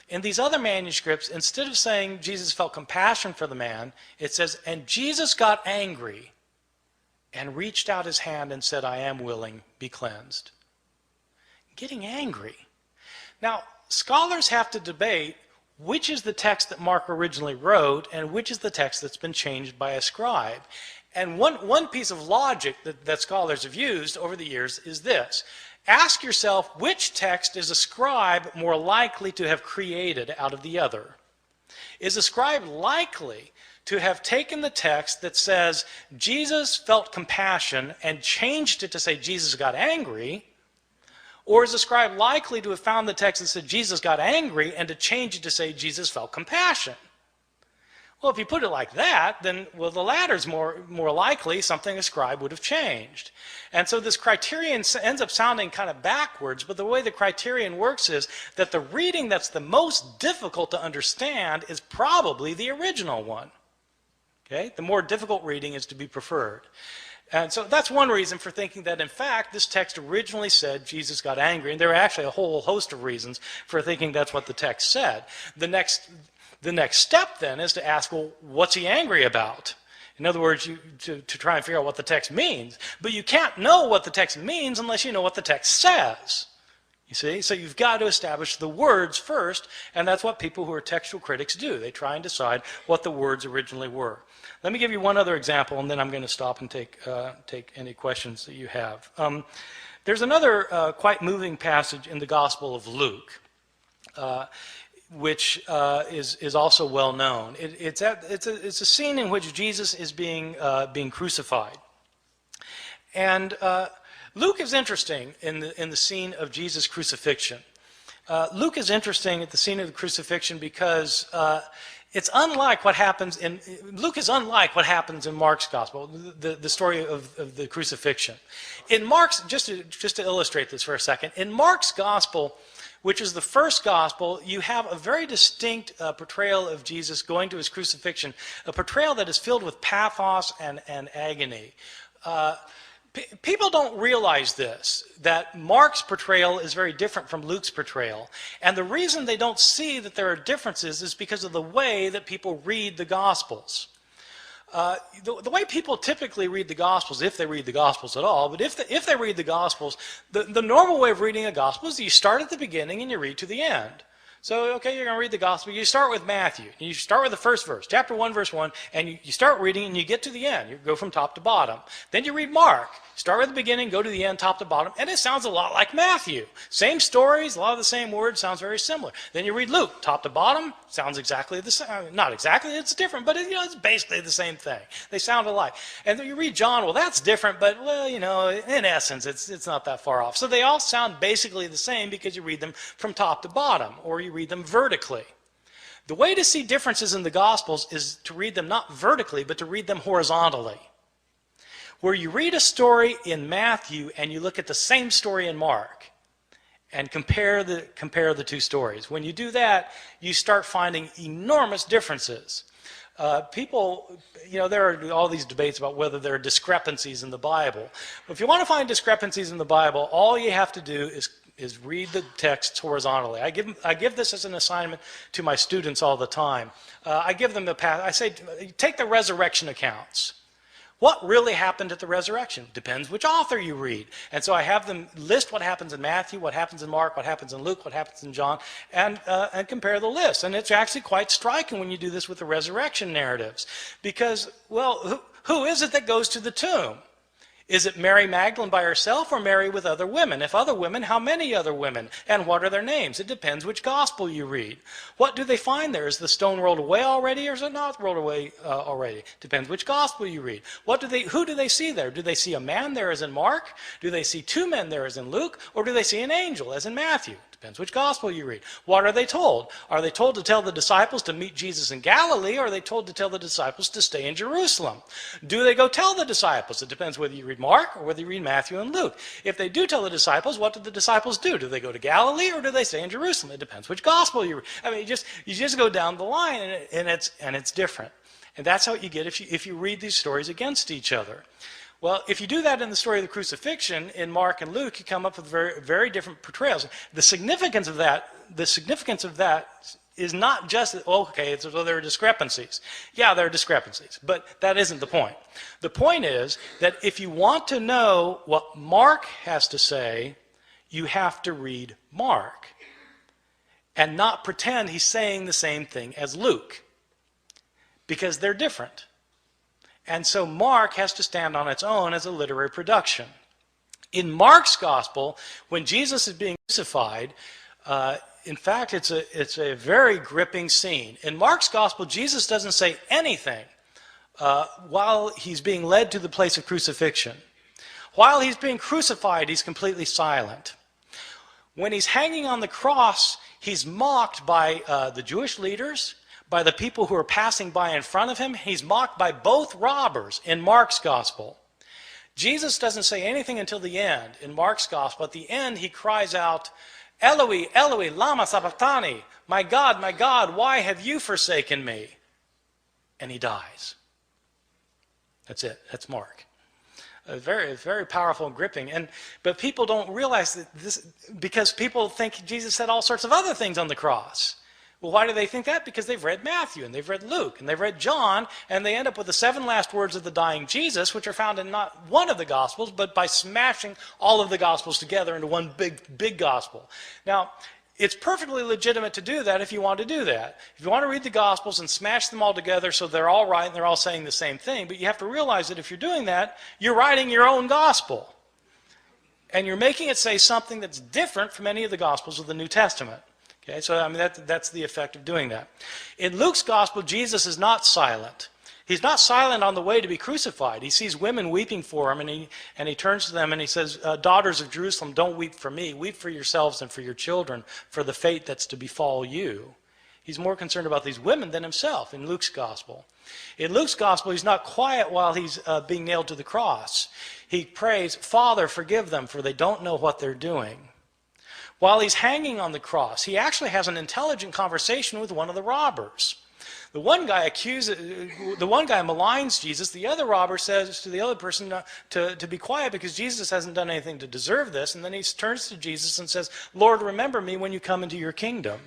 In these other manuscripts, instead of saying Jesus felt compassion for the man, it says, and Jesus got angry and reached out his hand and said, I am willing, be cleansed. Getting angry. Now, scholars have to debate which is the text that Mark originally wrote and which is the text that's been changed by a scribe. And one piece of logic that scholars have used over the years is this. Ask yourself, which text is a scribe more likely to have created out of the other? Is a scribe likely to have taken the text that says Jesus felt compassion and changed it to say Jesus got angry? Or is a scribe likely to have found the text that said Jesus got angry and to change it to say Jesus felt compassion? Well, if you put it like that, then, the latter's more likely something a scribe would have changed. And so this criterion ends up sounding kind of backwards, but the way the criterion works is that the reading that's the most difficult to understand is probably the original one. Okay? The more difficult reading is to be preferred. And so that's one reason for thinking that, in fact, this text originally said Jesus got angry, and there are actually a whole host of reasons for thinking that's what the text said. The next step, then, is to ask, well, what's he angry about? In other words, to try and figure out what the text means. But you can't know what the text means unless you know what the text says. You see? So you've got to establish the words first, and that's what people who are textual critics do. They try and decide what the words originally were. Let me give you one other example, and then I'm going to stop and take any questions that you have. There's another quite moving passage in the Gospel of Luke. Which is also well known. It's a scene in which Jesus is being crucified, and Luke is interesting in the scene of Jesus' crucifixion. Luke is interesting at the scene of the crucifixion because it's unlike what happens in Luke is unlike what happens in Mark's gospel, the story of the crucifixion. In Mark's, just to illustrate this for a second, in Mark's gospel, which is the first gospel, you have a very distinct portrayal of Jesus going to his crucifixion, a portrayal that is filled with pathos and agony. People don't realize this, that Mark's portrayal is very different from Luke's portrayal. And the reason they don't see that there are differences is because of the way that people read the Gospels. The way people typically read the Gospels, if they read the Gospels at all, but if they read the Gospels, the normal way of reading a Gospel is you start at the beginning and you read to the end. So, okay, you're going to read the Gospel. You start with Matthew. You start with the first verse, chapter 1, verse 1, and you start reading and you get to the end. You go from top to bottom. Then you read Mark. Start with the beginning, go to the end, top to bottom, and it sounds a lot like Matthew. Same stories, a lot of the same words, sounds very similar. Then you read Luke, top to bottom, sounds exactly the same. Not exactly, it's different, but it's basically the same thing. They sound alike. And then you read John, well, that's different, but, in essence, it's not that far off. So they all sound basically the same because you read them from top to bottom, or you read them vertically. The way to see differences in the Gospels is to read them not vertically, but to read them horizontally. Where you read a story in Matthew and you look at the same story in Mark and compare the two stories. When you do that, you start finding enormous differences. People, there are all these debates about whether there are discrepancies in the Bible. If you want to find discrepancies in the Bible, all you have to do is read the texts horizontally. I give this as an assignment to my students all the time. I give them I say, take the resurrection accounts. What really happened at the resurrection? Depends which author you read. And so I have them list what happens in Matthew, what happens in Mark, what happens in Luke, what happens in John, and compare the list. And it's actually quite striking when you do this with the resurrection narratives. Because, well, who is it that goes to the tomb? Is it Mary Magdalene by herself or Mary with other women? If other women, how many other women? And what are their names? It depends which gospel you read. What do they find there? Is the stone rolled away already or is it not rolled away already? Depends which gospel you read. Who do they see there? Do they see a man there as in Mark? Do they see two men there as in Luke? Or do they see an angel as in Matthew? Depends which gospel you read. What are they told? Are they told to tell the disciples to meet Jesus in Galilee, or are they told to tell the disciples to stay in Jerusalem? Do they go tell the disciples? It depends whether you read Mark or whether you read Matthew and Luke. If they do tell the disciples, what do the disciples do? Do they go to Galilee or do they stay in Jerusalem? It depends which gospel you read. I mean, you just go down the line, and it's different. And that's how you get if you read these stories against each other. Well, if you do that in the story of the crucifixion in Mark and Luke, you come up with very, very different portrayals. The significance of that is not just, okay, so there are discrepancies. Yeah, there are discrepancies, but that isn't the point. The point is that if you want to know what Mark has to say, you have to read Mark and not pretend he's saying the same thing as Luke, because they're different. And so Mark has to stand on its own as a literary production. In Mark's gospel, when Jesus is being crucified, in fact, it's a very gripping scene. In Mark's gospel, Jesus doesn't say anything while he's being led to the place of crucifixion. While he's being crucified, he's completely silent. When he's hanging on the cross, he's mocked by the Jewish leaders, by the people who are passing by in front of him. He's mocked by both robbers in Mark's gospel. Jesus doesn't say anything until the end in Mark's gospel. At the end, he cries out, Eloi, Eloi, lama sabachthani, my God, why have you forsaken me? And he dies. That's it. That's Mark. Very, very powerful and gripping. But people don't realize that this, because people think Jesus said all sorts of other things on the cross. Well, why do they think that? Because they've read Matthew, and they've read Luke, and they've read John, and they end up with the 7 last words of the dying Jesus, which are found in not one of the Gospels, but by smashing all of the Gospels together into one big Gospel. Now, it's perfectly legitimate to do that if you want to do that. If you want to read the Gospels and smash them all together so they're all right and they're all saying the same thing, but you have to realize that if you're doing that, you're writing your own Gospel. And you're making it say something that's different from any of the Gospels of the New Testament. Okay, so I mean that's the effect of doing that. In Luke's gospel, Jesus is not silent. He's not silent on the way to be crucified. He sees women weeping for him, and he turns to them and he says, daughters of Jerusalem, don't weep for me. Weep for yourselves and for your children, for the fate that's to befall you. He's more concerned about these women than himself in Luke's gospel. In Luke's gospel, he's not quiet while he's being nailed to the cross. He prays, Father, forgive them, for they don't know what they're doing. While he's hanging on the cross, he actually has an intelligent conversation with one of the robbers. The one guy maligns Jesus. The other robber says to the other person to be quiet because Jesus hasn't done anything to deserve this. And then he turns to Jesus and says, Lord, remember me when you come into your kingdom.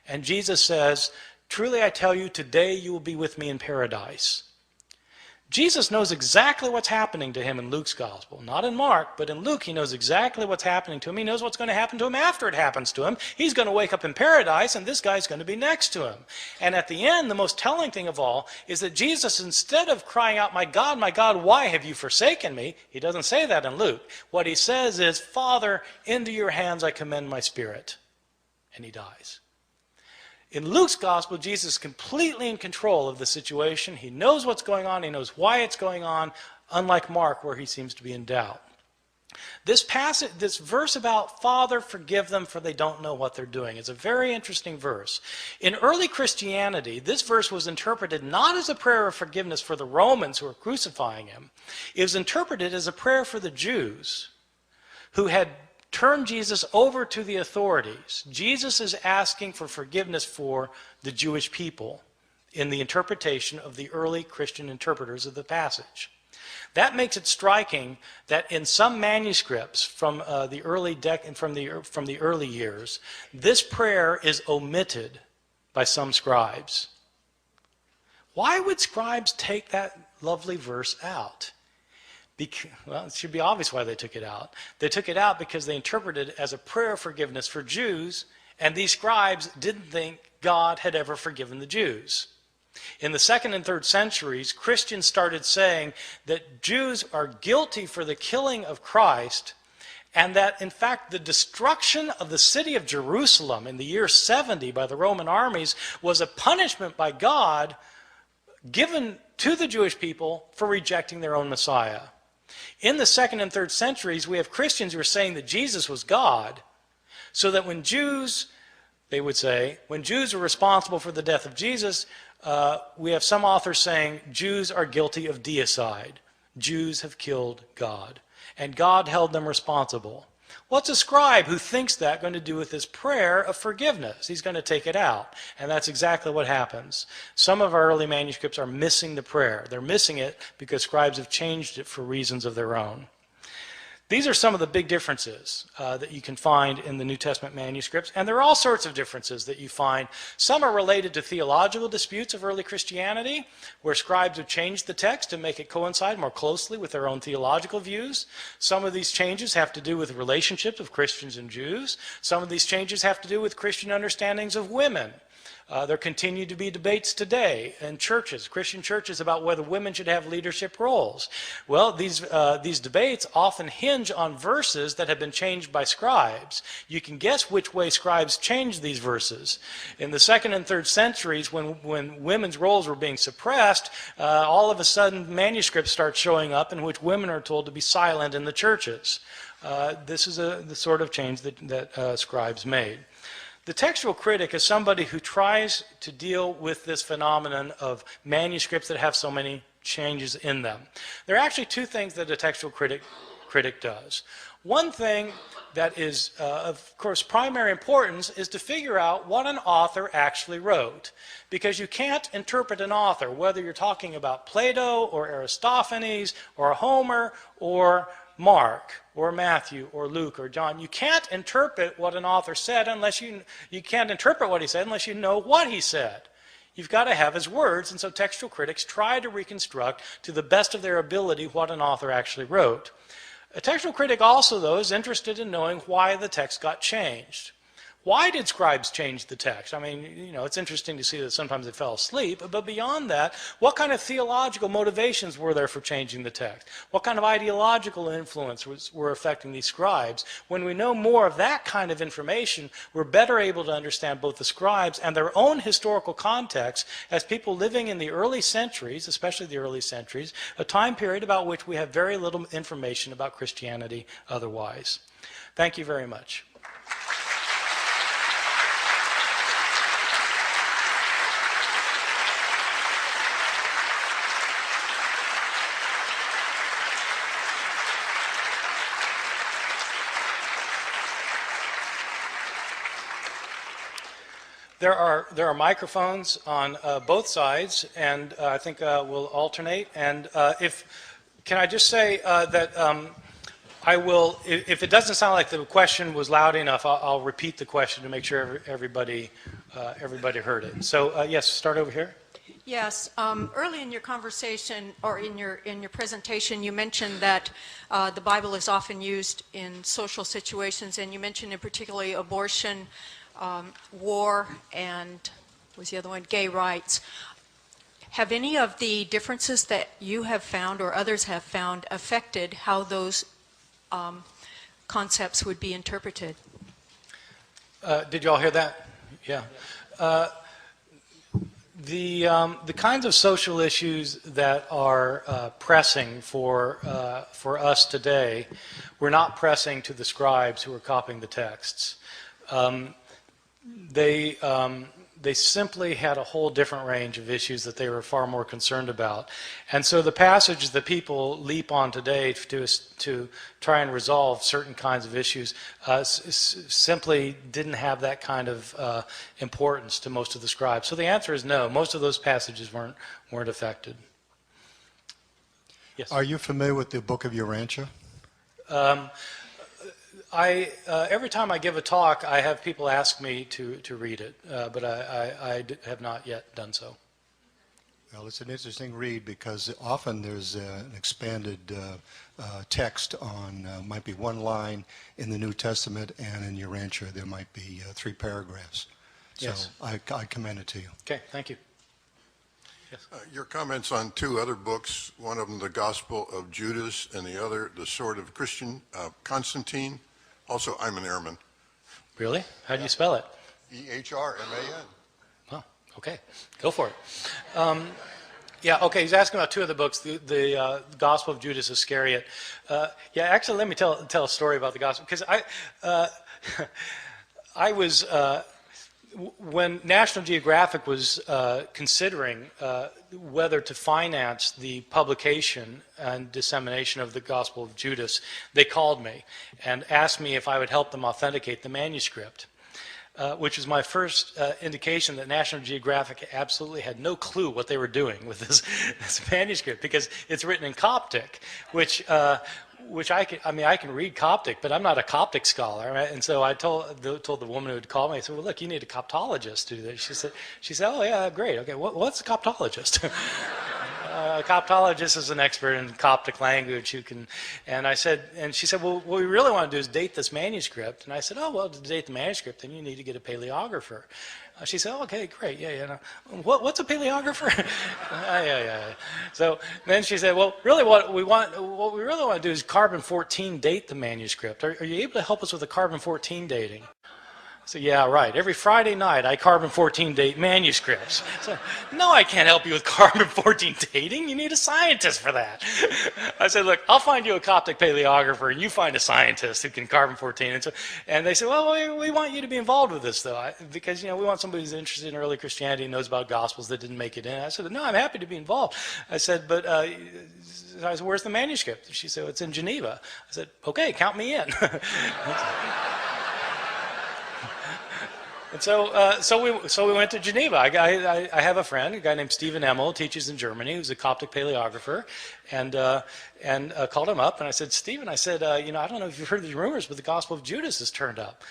And Jesus says, truly I tell you, today you will be with me in paradise. Jesus knows exactly what's happening to him in Luke's gospel. Not in Mark, but in Luke, he knows exactly what's happening to him. He knows what's going to happen to him after it happens to him. He's going to wake up in paradise, and this guy's going to be next to him. And at the end, the most telling thing of all is that Jesus, instead of crying out, my God, why have you forsaken me? He doesn't say that in Luke. What he says is, Father, into your hands I commend my spirit. And he dies. In Luke's gospel, Jesus is completely in control of the situation. He knows what's going on. He knows why it's going on, unlike Mark, where he seems to be in doubt. This verse about Father, forgive them, for they don't know what they're doing, is a very interesting verse. In early Christianity, this verse was interpreted not as a prayer of forgiveness for the Romans who were crucifying him. It was interpreted as a prayer for the Jews who had turn Jesus over to the authorities. Jesus is asking for forgiveness for the Jewish people in the interpretation of the early Christian interpreters of the passage. That makes it striking that in some manuscripts from the early years, this prayer is omitted by some scribes. Why would scribes take that lovely verse out? Well, it should be obvious why they took it out. They took it out because they interpreted it as a prayer of forgiveness for Jews, and these scribes didn't think God had ever forgiven the Jews. In the 2nd and 3rd centuries, Christians started saying that Jews are guilty for the killing of Christ, and that, in fact, the destruction of the city of Jerusalem in the year 70 by the Roman armies was a punishment by God given to the Jewish people for rejecting their own Messiah. In the 2nd and 3rd centuries, we have Christians who are saying that Jesus was God, so that when Jews, they would say, when Jews were responsible for the death of Jesus, we have some authors saying Jews are guilty of deicide. Jews have killed God, and God held them responsible. What's a scribe who thinks that going to do with his prayer of forgiveness? He's going to take it out, and that's exactly what happens. Some of our early manuscripts are missing the prayer. They're missing it because scribes have changed it for reasons of their own. These are some of the big differences that you can find in the New Testament manuscripts, and there are all sorts of differences that you find. Some are related to theological disputes of early Christianity, where scribes have changed the text to make it coincide more closely with their own theological views. Some of these changes have to do with relationships of Christians and Jews. Some of these changes have to do with Christian understandings of women. There continue to be debates today in churches, Christian churches, about whether women should have leadership roles. Well, these debates often hinge on verses that have been changed by scribes. You can guess which way scribes changed these verses. In the 2nd and 3rd centuries, when women's roles were being suppressed, all of a sudden manuscripts start showing up in which women are told to be silent in the churches. This is the sort of change that scribes made. The textual critic is somebody who tries to deal with this phenomenon of manuscripts that have so many changes in them. There are actually two things that a textual critic does. One thing that is, of course, primary importance is to figure out what an author actually wrote. Because you can't interpret an author, whether you're talking about Plato or Aristophanes or Homer or Mark or Matthew or Luke or John. You can't interpret what an author said unless you can't interpret what he said unless you know what he said. You've got to have his words, and so textual critics try to reconstruct to the best of their ability what an author actually wrote. A textual critic also, though, is interested in knowing why the text got changed. Why did scribes change the text? I mean, it's interesting to see that sometimes they fell asleep, but beyond that, what kind of theological motivations were there for changing the text? What kind of ideological influence were affecting these scribes? When we know more of that kind of information, we're better able to understand both the scribes and their own historical context as people living in the early centuries, especially the early centuries, a time period about which we have very little information about Christianity otherwise. Thank you very much. There are microphones on both sides, and I think we'll alternate. And can I just say that I will, if it doesn't sound like the question was loud enough, I'll repeat the question to make sure everybody heard it. So yes, start over here. Yes. Early in your conversation or in your presentation, you mentioned that the Bible is often used in social situations, and you mentioned in particularly abortion, war, and what was the other one? Gay rights. Have any of the differences that you have found or others have found affected how those concepts would be interpreted? Did you all hear that? Yeah. The kinds of social issues that are pressing for us today were not pressing to the scribes who were copying the texts. They simply had a whole different range of issues that they were far more concerned about. And so the passages that people leap on today to try and resolve certain kinds of issues simply didn't have that kind of importance to most of the scribes. So the answer is no. Most of those passages weren't affected. Yes? Are you familiar with the Book of Urantia? Every time I give a talk, I have people ask me to read it, but I have not yet done so. Well, it's an interesting read because often there's an expanded text on, might be one line in the New Testament, and in Urantia there might be 3 paragraphs. So Yes. I commend it to you. Okay, thank you. Yes. Your comments on 2 other books, one of them the Gospel of Judas and the other the Sword of Christian, Constantine. Also, I'm an Ehrman. Really? How do you spell it? Ehrman. Oh, okay. Go for it. Yeah, okay, he's asking about 2 of the books, the Gospel of Judas Iscariot. Yeah, actually, let me tell a story about the Gospel, because I was, when National Geographic was considering whether to finance the publication and dissemination of the Gospel of Judas, they called me and asked me if I would help them authenticate the manuscript. Which is my first indication that National Geographic absolutely had no clue what they were doing with this manuscript, because it's written in Coptic, which I can read Coptic, but I'm not a Coptic scholar, right? And so I told the woman who had called me, I said, well, look, you need a Coptologist to do this. She said, oh yeah, great, okay, what's a Coptologist? A Coptologist is an expert in Coptic language who can, and she said, well, what we really want to do is date this manuscript. And I said, oh, well, to date the manuscript, then you need to get a paleographer. She said, oh, okay, great, yeah. What's a paleographer? Yeah. So then she said, well, really what we really want to do is carbon-14 date the manuscript. Are you able to help us with the carbon-14 dating? So yeah, right. Every Friday night I carbon-14 date manuscripts. So, no, I can't help you with carbon-14 dating. You need a scientist for that. I said, look, I'll find you a Coptic paleographer and you find a scientist who can carbon-14. And they said, well, we want you to be involved with this though, because we want somebody who's interested in early Christianity and knows about Gospels that didn't make it in. I said, no, I'm happy to be involved. I said, but I said, where's the manuscript? She said, well, it's in Geneva. I said, okay, count me in. And so we went to Geneva. I have a friend, a guy named Stephen Emmel, teaches in Germany, who's a Coptic paleographer, and called him up. And I said, Stephen, I don't know if you've heard these rumors, but the Gospel of Judas has turned up.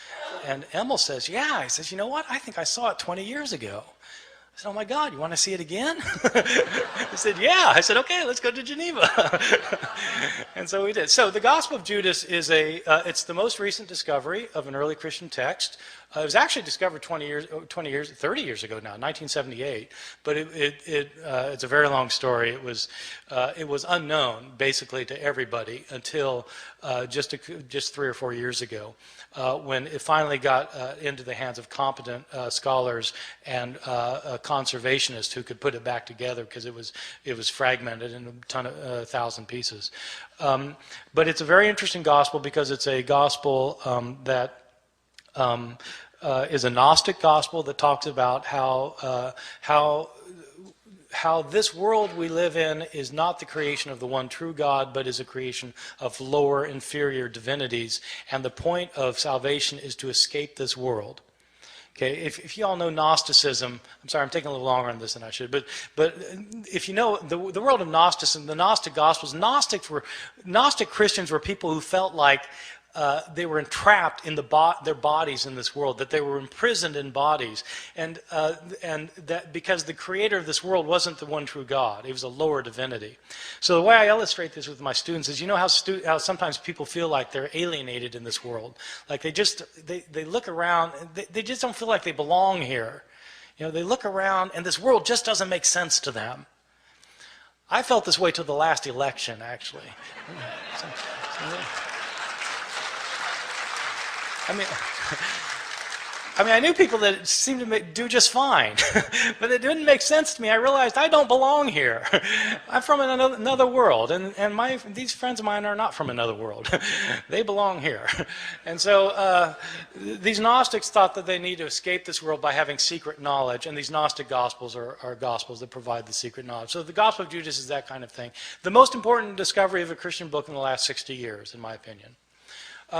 And Emmel says, yeah. He says, you know what? I think I saw it 20 years ago. I said, oh my God, you want to see it again? He said, yeah. I said, okay, let's go to Geneva. And so we did. So the Gospel of Judas is it's the most recent discovery of an early Christian text. It was actually discovered 30 years ago now, 1978. But it's a very long story. It was unknown basically to everybody until just 3 or 4 years ago, when it finally got into the hands of competent scholars and conservationists who could put it back together, because it was fragmented in 1,000 pieces. But it's a very interesting gospel because it's a gospel that is a Gnostic gospel that talks about how this world we live in is not the creation of the one true God, but is a creation of lower, inferior divinities. And the point of salvation is to escape this world. Okay, if you all know Gnosticism, I'm sorry, I'm taking a little longer on this than I should, but if you know the world of Gnosticism, the Gnostic Gospels, Gnostic Christians were people who felt like they were entrapped in their bodies in this world, that they were imprisoned in bodies, and that because the creator of this world wasn't the one true God, it was a lower divinity. So the way I illustrate this with my students is, how sometimes people feel like they're alienated in this world, like they look around, they just don't feel like they belong here. They look around and this world just doesn't make sense to them. I felt this way till the last election, actually. I knew people that seemed to do just fine, but it didn't make sense to me. I realized I don't belong here. I'm from another world, and these friends of mine are not from another world. They belong here. And so these Gnostics thought that they need to escape this world by having secret knowledge, and these Gnostic Gospels are Gospels that provide the secret knowledge. So the Gospel of Judas is that kind of thing. The most important discovery of a Christian book in the last 60 years, in my opinion.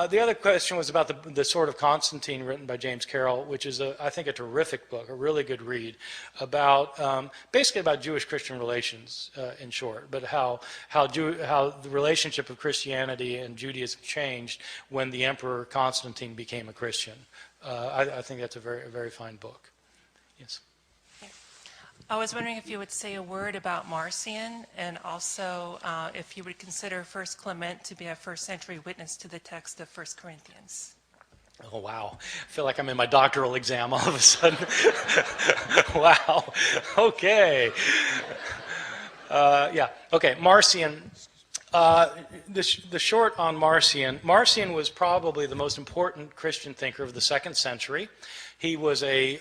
The other question was about the Sword of Constantine, written by James Carroll, which is, I think, a terrific book, a really good read, basically about Jewish-Christian relations, in short, but how the relationship of Christianity and Judaism changed when the Emperor Constantine became a Christian. I think that's a very fine book. Yes. I was wondering if you would say a word about Marcion, and also if you would consider First Clement to be a first-century witness to the text of 1 Corinthians. Oh, wow. I feel like I'm in my doctoral exam all of a sudden. Wow. Okay. Yeah. Okay. Marcion. The short on Marcion. Marcion was probably the most important Christian thinker of the 2nd century. He was a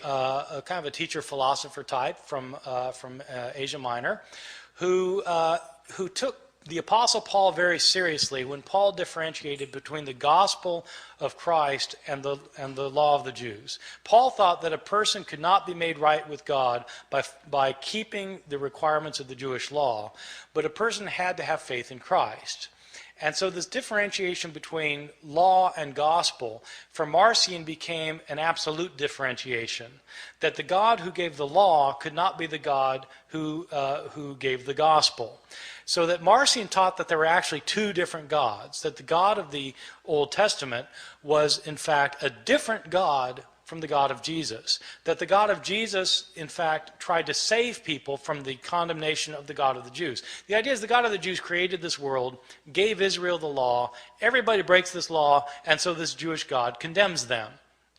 kind of a teacher philosopher type from Asia Minor, who took the Apostle Paul very seriously when Paul differentiated between the gospel of Christ and the law of the Jews. Paul thought that a person could not be made right with God by keeping the requirements of the Jewish law, but a person had to have faith in Christ. And so this differentiation between law and gospel for Marcion became an absolute differentiation, that the God who gave the law could not be the God who gave the gospel. So that Marcion taught that there were actually two different gods, that the God of the Old Testament was in fact a different God from the God of Jesus, that the God of Jesus in fact tried to save people from the condemnation of the God of the Jews. The idea is the God of the Jews created this world, gave Israel the law, everybody breaks this law, and so this Jewish God condemns them.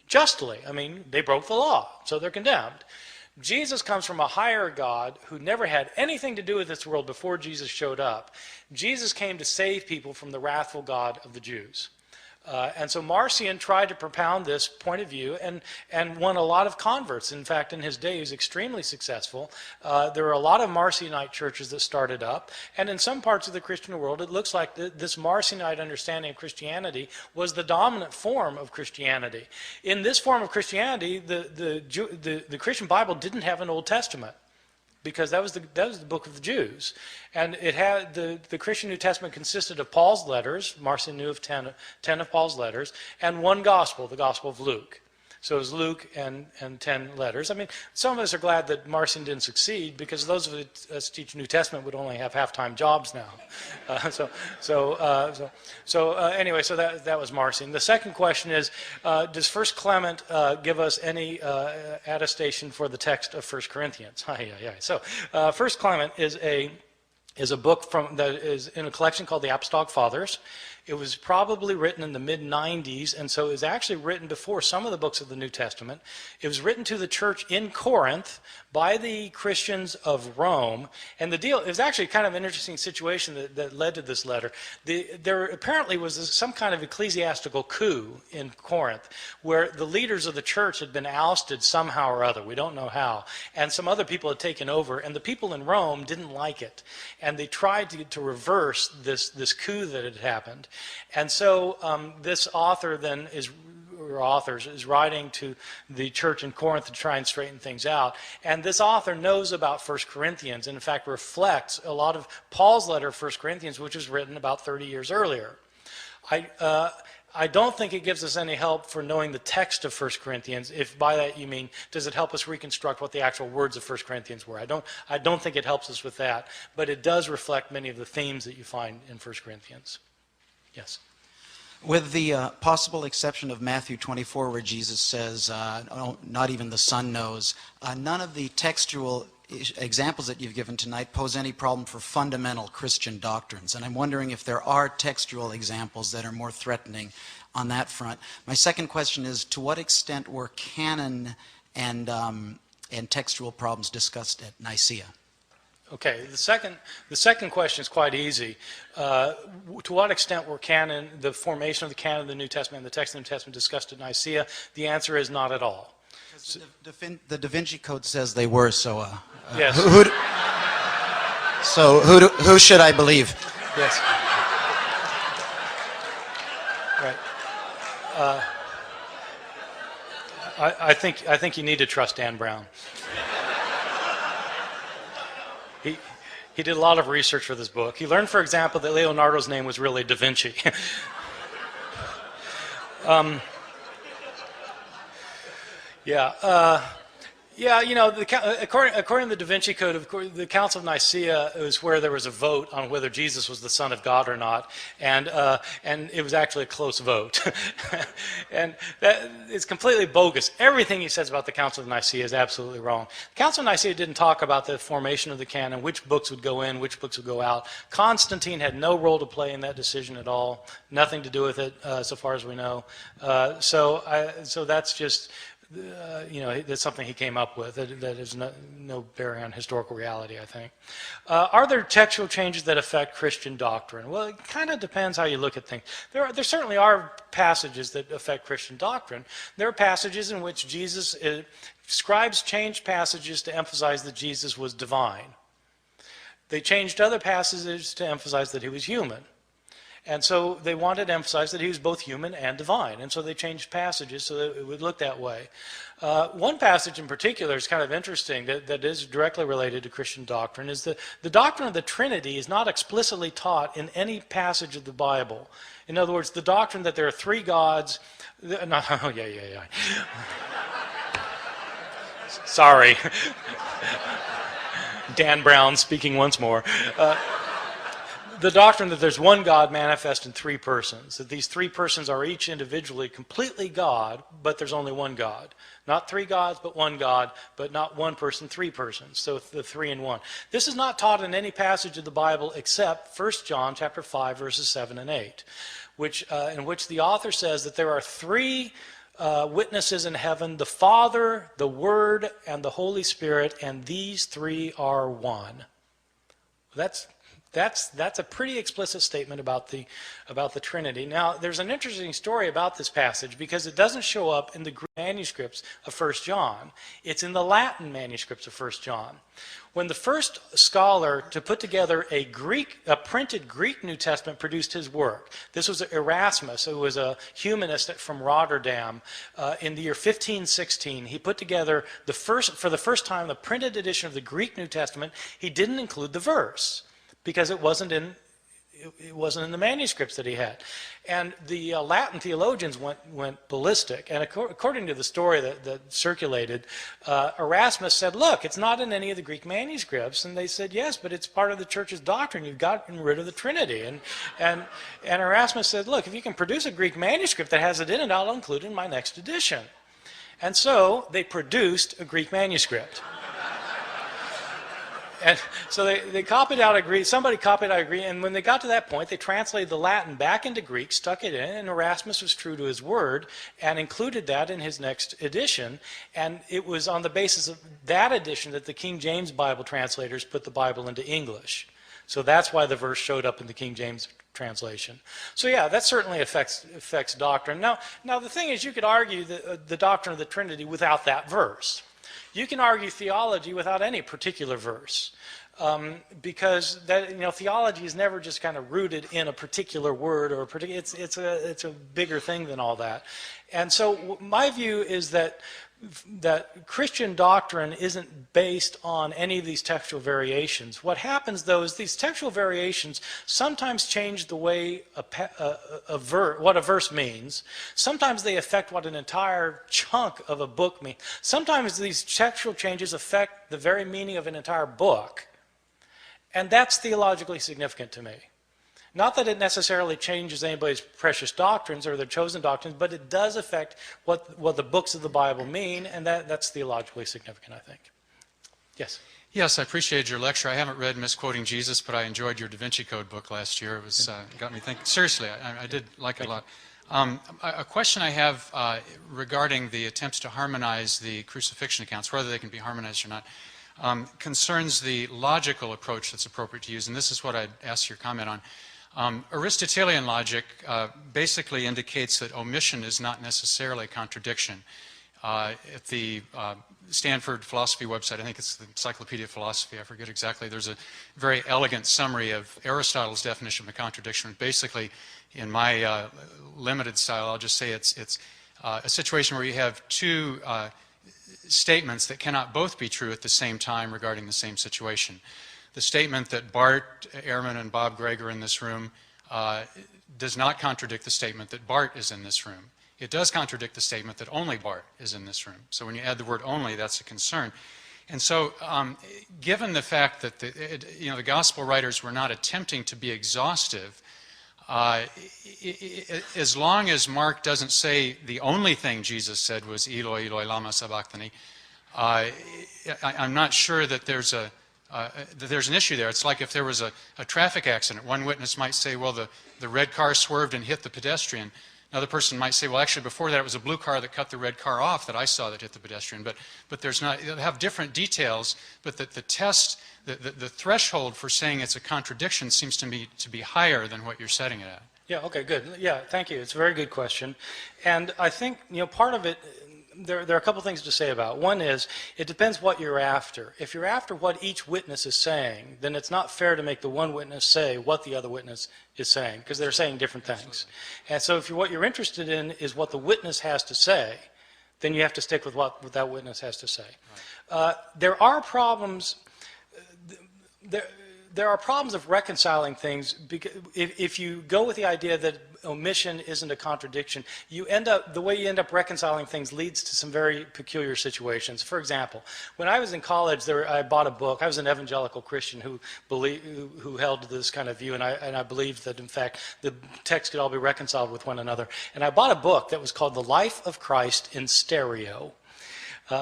Justly. I mean, they broke the law, so they're condemned. Jesus comes from a higher God who never had anything to do with this world before Jesus showed up. Jesus came to save people from the wrathful God of the Jews. And so Marcion tried to propound this point of view and won a lot of converts. In fact, in his day, he was extremely successful. There were a lot of Marcionite churches that started up. And in some parts of the Christian world, it looks like this Marcionite understanding of Christianity was the dominant form of Christianity. In this form of Christianity, the Christian Bible didn't have an Old Testament, because that was the book of the Jews. And it had the Christian New Testament consisted of Paul's letters. Marcion knew of 10 of Paul's letters, and one gospel, the Gospel of Luke. So it was Luke and 10 letters. I mean, some of us are glad that Marcion didn't succeed, because those of us who teach New Testament would only have half-time jobs now. Anyway, so that was Marcion. The second question is, does 1 Clement give us any attestation for the text of 1 Corinthians? So 1 Clement is a book that is in a collection called the Apostolic Fathers. It was probably written in the mid-90s, and so it was actually written before some of the books of the New Testament. It was written to the church in Corinth by the Christians of Rome. And it was actually kind of an interesting situation that led to this letter. There apparently was some kind of ecclesiastical coup in Corinth, where the leaders of the church had been ousted somehow or other. We don't know how. And some other people had taken over, and the people in Rome didn't like it. And they tried to reverse this coup that had happened. And so this author then is writing to the church in Corinth to try and straighten things out. And this author knows about 1 Corinthians, and in fact reflects a lot of Paul's letter of 1 Corinthians, which was written about 30 years earlier. I don't think it gives us any help for knowing the text of 1 Corinthians, if by that you mean, does it help us reconstruct what the actual words of 1 Corinthians were? I don't think it helps us with that, but it does reflect many of the themes that you find in 1 Corinthians. Yes? With the possible exception of Matthew 24, where Jesus says, not even the Son knows, none of the textual examples that you've given tonight pose any problem for fundamental Christian doctrines. And I'm wondering if there are textual examples that are more threatening on that front. My second question is, to what extent were canon and textual problems discussed at Nicaea? Okay, the second question is quite easy. To what extent were the formation of the canon of the New Testament and the text of the New Testament discussed at Nicaea? The answer is not at all. The Da Vinci Code says they were, so yes. Who should I believe? Yes. Right. I think you need to trust Dan Brown. He did a lot of research for this book. He learned, for example, that Leonardo's name was really Da Vinci. Yeah, you know, according to the Da Vinci Code, of course, the Council of Nicaea was where there was a vote on whether Jesus was the Son of God or not, and it was actually a close vote. And that is completely bogus. Everything he says about the Council of Nicaea is absolutely wrong. The Council of Nicaea didn't talk about the formation of the canon, which books would go in, which books would go out. Constantine had no role to play in that decision at all, nothing to do with it, so far as we know. So that's just... you know, that's something he came up with that is no bearing on historical reality, I think. Are there textual changes that affect Christian doctrine? Well, it kind of depends how you look at things. There certainly are passages that affect Christian doctrine. There are passages in which scribes changed passages to emphasize that Jesus was divine. They changed other passages to emphasize that he was human. And so they wanted to emphasize that he was both human and divine. And so they changed passages so that it would look that way. One passage in particular is kind of interesting that is directly related to Christian doctrine, is that the doctrine of the Trinity is not explicitly taught in any passage of the Bible. In other words, the doctrine that there are three gods... Sorry. Dan Brown speaking once more. The doctrine that there's one God manifest in three persons, that these three persons are each individually completely God, but there's only one God. Not three gods, but one God, but not one person, three persons. So the three in one. This is not taught in any passage of the Bible except 1 John chapter 5, verses 7 and 8, in which the author says that there are three witnesses in heaven, the Father, the Word, and the Holy Spirit, and these three are one. That's a pretty explicit statement about the Trinity. Now, there's an interesting story about this passage because it doesn't show up in the Greek manuscripts of 1 John. It's in the Latin manuscripts of 1 John. When the first scholar to put together a printed Greek New Testament produced his work, this was Erasmus, who was a humanist from Rotterdam. In the year 1516, he put together for the first time the printed edition of the Greek New Testament. He didn't include the verse, because it wasn't in the manuscripts that he had. And the Latin theologians went ballistic. And according to the story that circulated, Erasmus said, look, it's not in any of the Greek manuscripts. And they said, yes, but it's part of the church's doctrine. You've gotten rid of the Trinity. And Erasmus said, look, if you can produce a Greek manuscript that has it in it, I'll include it in my next edition. And so they produced a Greek manuscript. And so they copied out a Greek, somebody copied out a Greek, and when they got to that point, they translated the Latin back into Greek, stuck it in, and Erasmus was true to his word and included that in his next edition. And it was on the basis of that edition that the King James Bible translators put the Bible into English. So that's why the verse showed up in the King James translation. So yeah, that certainly affects doctrine. Now the thing is, you could argue the doctrine of the Trinity without that verse. You can argue theology without any particular verse, because theology is never just kind of rooted in a particular word or it's a bigger thing than all that. And so my view is that Christian doctrine isn't based on any of these textual variations. What happens, though, is these textual variations sometimes change the way what a verse means. Sometimes they affect what an entire chunk of a book means. Sometimes these textual changes affect the very meaning of an entire book. And that's theologically significant to me. Not that it necessarily changes anybody's precious doctrines or their chosen doctrines, but it does affect what the books of the Bible mean, and that's theologically significant, I think. Yes? Yes, I appreciated your lecture. I haven't read Misquoting Jesus, but I enjoyed your Da Vinci Code book last year. It was got me thinking. Seriously, I did like it a lot. A question I have regarding the attempts to harmonize the crucifixion accounts, whether they can be harmonized or not, concerns the logical approach that's appropriate to use, and this is what I'd ask your comment on. Aristotelian logic basically indicates that omission is not necessarily a contradiction. At the Stanford philosophy website, I think it's the Encyclopedia of Philosophy, I forget exactly, there's a very elegant summary of Aristotle's definition of a contradiction. Basically, in my limited style, I'll just say it's a situation where you have two statements that cannot both be true at the same time regarding the same situation. The statement that Bart, Ehrman, and Bob Gregg are in this room does not contradict the statement that Bart is in this room. it does contradict the statement that only Bart is in this room. So when you add the word only, that's a concern. And so given the fact that the gospel writers were not attempting to be exhaustive, as long as Mark doesn't say the only thing Jesus said was Eloi, Eloi, lama sabachthani, I'm not sure that there's an issue there. It's like if there was a traffic accident. One witness might say, well, the red car swerved and hit the pedestrian. Another person might say, well, actually, before that, it was a blue car that cut the red car off that I saw that hit the pedestrian. But there's not, they'll have different details, but the test, the threshold for saying it's a contradiction seems to me to be higher than what you're setting it at. Yeah, okay, good. Yeah, thank you. It's a very good question. And I think, part of it, there are a couple things to say about. One is, it depends what you're after. If you're after what each witness is saying, then it's not fair to make the one witness say what the other witness is saying, because they're saying different things. Absolutely. And so if what you're interested in is what the witness has to say, then you have to stick with what that witness has to say. Right. There are problems. There are problems of reconciling things, because if you go with the idea that omission isn't a contradiction, the way you end up reconciling things leads to some very peculiar situations. For example, when I was in college, I bought a book. I was an evangelical Christian who held this kind of view, and I believed that, in fact, the texts could all be reconciled with one another. And I bought a book that was called The Life of Christ in Stereo.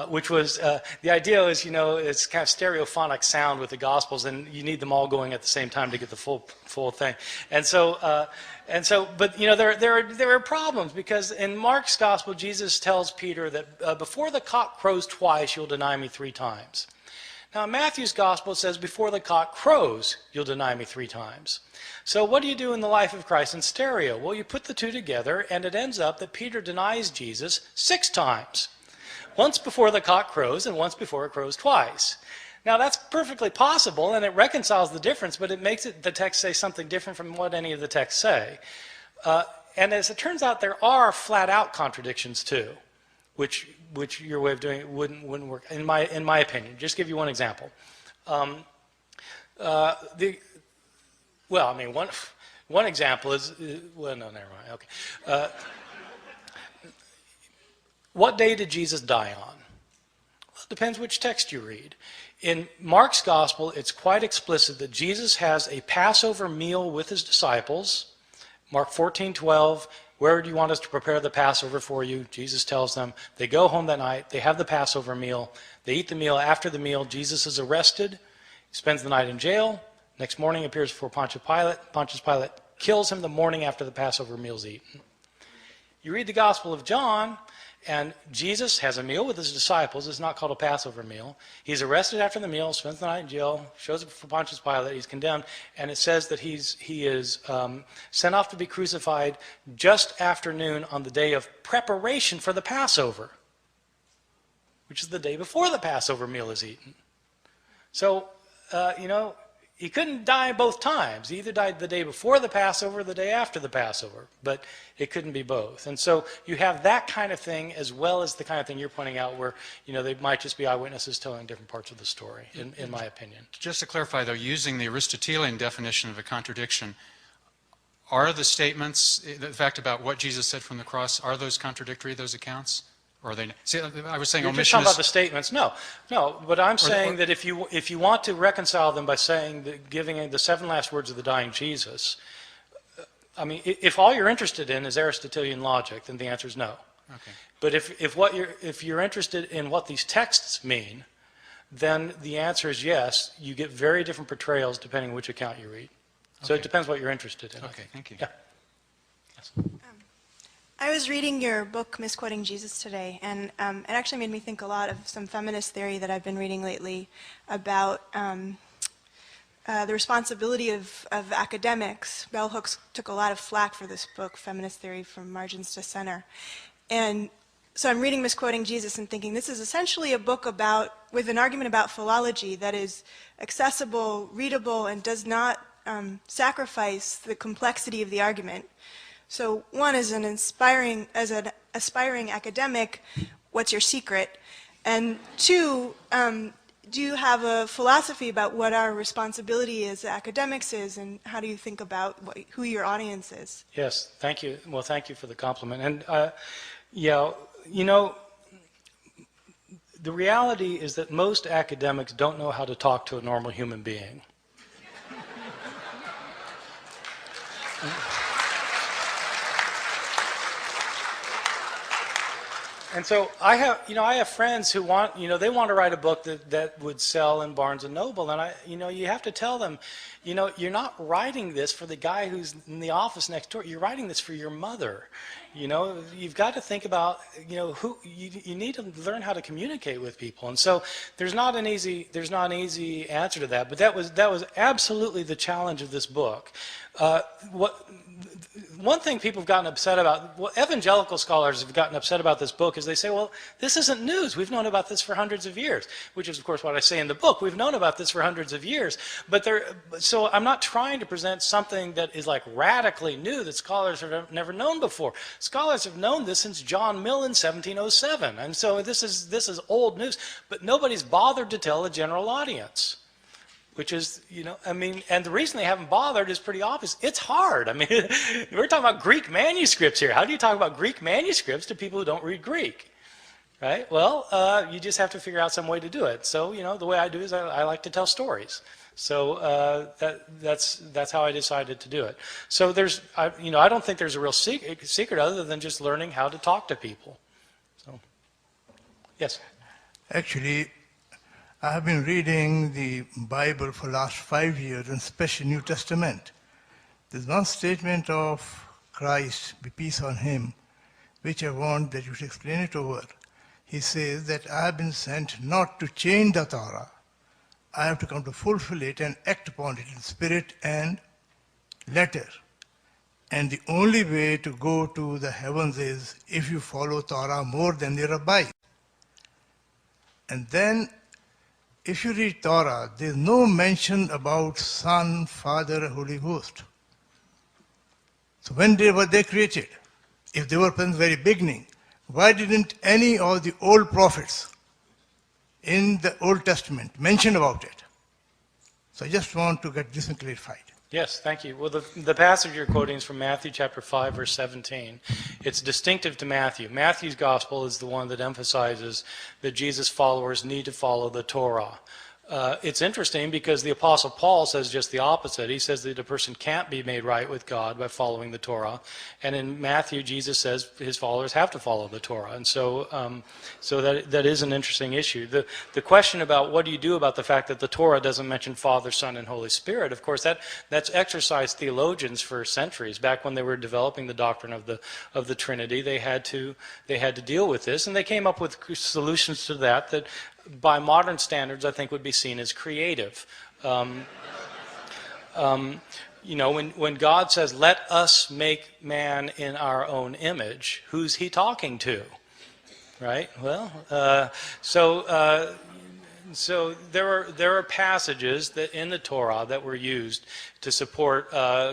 Which was, the idea is, it's kind of stereophonic sound with the Gospels, and you need them all going at the same time to get the full thing. And so, but there are problems, because in Mark's Gospel, Jesus tells Peter that before the cock crows twice, you'll deny me 3 times. Now, in Matthew's Gospel, it says before the cock crows, you'll deny me 3 times. So what do you do in the life of Christ in stereo? Well, you put the two together, and it ends up that Peter denies Jesus 6 times. Once before the cock crows and once before it crows twice. Now that's perfectly possible, and it reconciles the difference, but it makes the text say something different from what any of the texts say. And as it turns out, there are flat-out contradictions too, which your way of doing it wouldn't work, in my opinion. Just give you one example. One example is, well, no, never mind. Okay. What day did Jesus die on? Well, it depends which text you read. In Mark's Gospel, it's quite explicit that Jesus has a Passover meal with his disciples. Mark 14:12, where do you want us to prepare the Passover for you? Jesus tells them. They go home that night. They have the Passover meal. They eat the meal. After the meal, Jesus is arrested. He spends the night in jail. Next morning, appears before Pontius Pilate. Pontius Pilate kills him the morning after the Passover meal is eaten. You read the Gospel of John, and Jesus has a meal with his disciples. It's not called a Passover meal. He's arrested after the meal, spends the night in jail, shows up for Pontius Pilate. He's condemned, and it says that he is sent off to be crucified just after noon on the day of preparation for the Passover, which is the day before the Passover meal is eaten. So, he couldn't die both times. He either died the day before the Passover or the day after the Passover, but it couldn't be both. And so you have that kind of thing, as well as the kind of thing you're pointing out where, they might just be eyewitnesses telling different parts of the story, in my opinion. Just to clarify, though, using the Aristotelian definition of a contradiction, are the statements, the fact about what Jesus said from the cross, are those contradictory, those accounts? Or are they? See, I was saying You're omission just talking about the statements. No, but I'm saying that if you want to reconcile them by saying giving the 7 last words of the dying Jesus, I mean, if all you're interested in is Aristotelian logic, then the answer is no. Okay. But if you're interested in what these texts mean, then the answer is yes. You get very different portrayals depending on which account you read. So it depends what you're interested in. Okay, thank you. Yeah. Yes. I was reading your book, Misquoting Jesus, today, and it actually made me think a lot of some feminist theory that I've been reading lately about the responsibility of academics. Bell Hooks took a lot of flack for this book, Feminist Theory from Margins to Center. And so I'm reading Misquoting Jesus and thinking this is essentially a book with an argument about philology that is accessible, readable, and does not sacrifice the complexity of the argument. So one, as an aspiring academic, what's your secret? And 2, do you have a philosophy about what our responsibility as academics is, and how do you think about who your audience is? Yes, thank you. Well, thank you for the compliment. And, yeah, you know, the reality is that most academics don't know how to talk to a normal human being. And so I have friends who want, they want to write a book that would sell in Barnes and Noble, and you have to tell them, you're not writing this for the guy who's in the office next door. You're writing this for your mother. You've got to think about, who you need to learn how to communicate with people. And so there's not an easy answer to that, but that was absolutely the challenge of this book. One thing people have gotten upset about, evangelical scholars have gotten upset about this book, is they say, well, this isn't news. We've known about this for hundreds of years, which is, of course, what I say in the book. We've known about this for hundreds of years. So I'm not trying to present something that is like radically new that scholars have never known before. Scholars have known this since John Mill in 1707. And so this is old news, but nobody's bothered to tell the general audience. Which is, and the reason they haven't bothered is pretty obvious. It's hard. I mean, we're talking about Greek manuscripts here. How do you talk about Greek manuscripts to people who don't read Greek? Right? Well, you just have to figure out some way to do it. So, the way I do is I like to tell stories. So that's how I decided to do it. So I don't think there's a real secret other than just learning how to talk to people. So, yes. Actually, I have been reading the Bible for the last 5 years, and especially New Testament. There's one statement of Christ, be peace on him, which I want that you should explain it over. He says that I have been sent not to change the Torah. I have to come to fulfill it and act upon it in spirit and letter. And the only way to go to the heavens is if you follow Torah more than the rabbis. And then if you read Torah, there's no mention about Son, Father, Holy Ghost. So when were they created? If they were present very beginning, why didn't any of the old prophets in the Old Testament mention about it? So I just want to get this clarified. Yes, thank you. Well, the passage you're quoting is from Matthew chapter 5, verse 17. It's distinctive to Matthew. Matthew's gospel is the one that emphasizes that Jesus' followers need to follow the Torah. It's interesting because the Apostle Paul says just the opposite. He says that a person can't be made right with God by following the Torah. And in Matthew, Jesus says his followers have to follow the Torah. And so that is an interesting issue. The question about what do you do about the fact that the Torah doesn't mention Father, Son, and Holy Spirit, of course, that's exercised theologians for centuries. Back when they were developing the doctrine of the Trinity, they had to deal with this. And they came up with solutions to that by modern standards, I think would be seen as creative. When God says, let us make man in our own image, who's he talking to? Right? Well, so there are passages that in the Torah that were used to support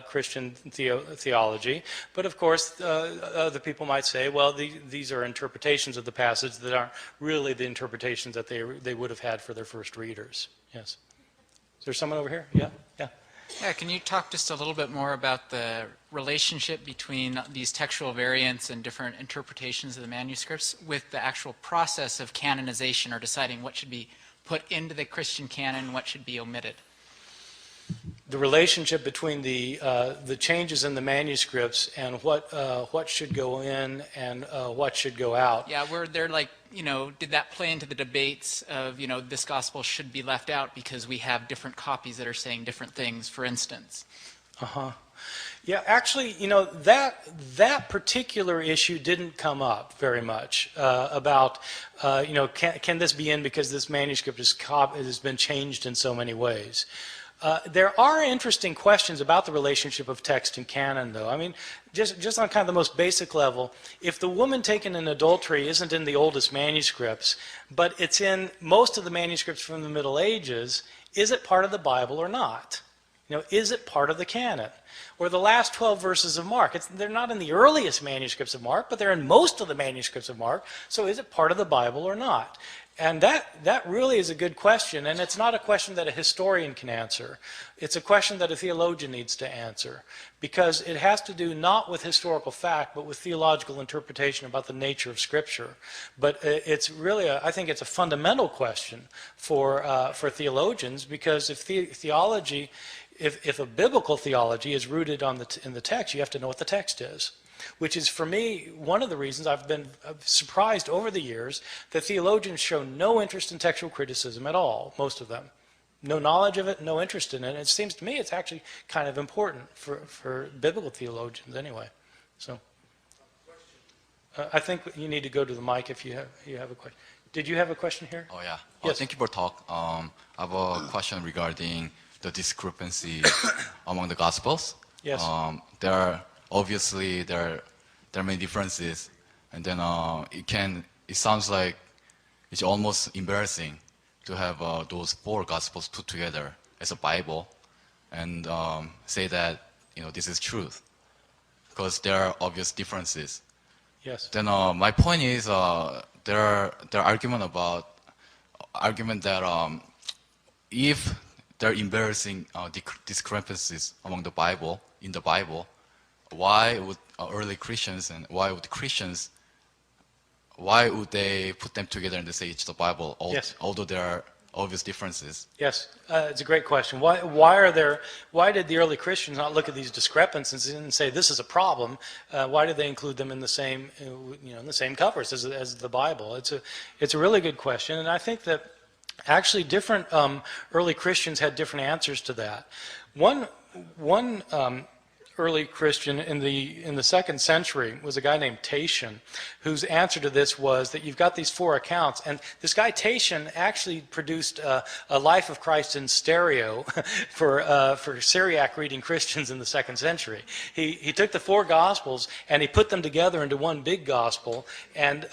Christian theology, but of course other people might say, well, these are interpretations of the passage that aren't really the interpretations that they would have had for their first readers. Yes. Is there someone over here? Yeah. Yeah, can you talk just a little bit more about the relationship between these textual variants and different interpretations of the manuscripts with the actual process of canonization, or deciding what should be put into the Christian canon, what should be omitted? The relationship between the changes in the manuscripts and what should go in and what should go out. Yeah, where they're like, did that play into the debates of, this gospel should be left out because we have different copies that are saying different things, for instance? Yeah, actually, that particular issue didn't come up very much about, can this be in because this manuscript has been changed in so many ways. There are interesting questions about the relationship of text and canon, though. I mean, just on kind of the most basic level, if the woman taken in adultery isn't in the oldest manuscripts, but it's in most of the manuscripts from the Middle Ages, is it part of the Bible or not? Is it part of the canon? Or the last 12 verses of Mark. They're not in the earliest manuscripts of Mark, but they're in most of the manuscripts of Mark. So is it part of the Bible or not? And that really is a good question, and it's not a question that a historian can answer. It's a question that a theologian needs to answer, because it has to do not with historical fact, but with theological interpretation about the nature of Scripture. But it's really, I think it's a fundamental question for theologians, because if theology, if a biblical theology is rooted in the text, you have to know what the text is. Which is, for me, one of the reasons I've been surprised over the years that theologians show no interest in textual criticism at all, most of them. No knowledge of it, no interest in it. And it seems to me it's actually kind of important for biblical theologians anyway. So I think you need to go to the mic if you have a question. Did you have a question here? Oh, yeah. Yes. Thank you for talk. I have a question regarding the discrepancy among the Gospels. Yes. Obviously, there are many differences, and then it sounds like it's almost embarrassing to have those 4 Gospels put together as a Bible, and say that this is truth, because there are obvious differences. Yes. Then my point is there are argument that if there are embarrassing discrepancies among the Bible in the Bible, why would early Christians and why would they put them together and they say it's the Bible, although there are obvious differences? Yes, it's a great question. Why did the early Christians not look at these discrepancies and say this is a problem? Why did they include them in the same covers as the Bible? It's a really good question, and I think that actually different early Christians had different answers to that. One early Christian in the 2nd century was a guy named Tatian, whose answer to this was that you've got these 4 accounts, and this guy Tatian actually produced a Life of Christ in stereo for Syriac reading Christians in the 2nd century. He took the 4 Gospels and he put them together into one big Gospel and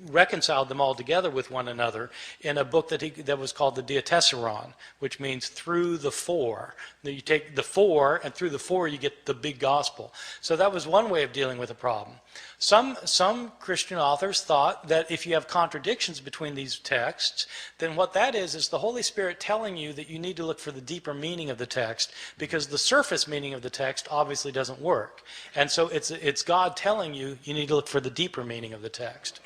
reconciled them all together with one another in a book that was called the Diatessaron, which means through the 4. You take the 4, and through the 4 you get the big gospel. So that was one way of dealing with a problem. Some Christian authors thought that if you have contradictions between these texts, then what that is the Holy Spirit telling you that you need to look for the deeper meaning of the text, because the surface meaning of the text obviously doesn't work. And so it's God telling you need to look for the deeper meaning of the text.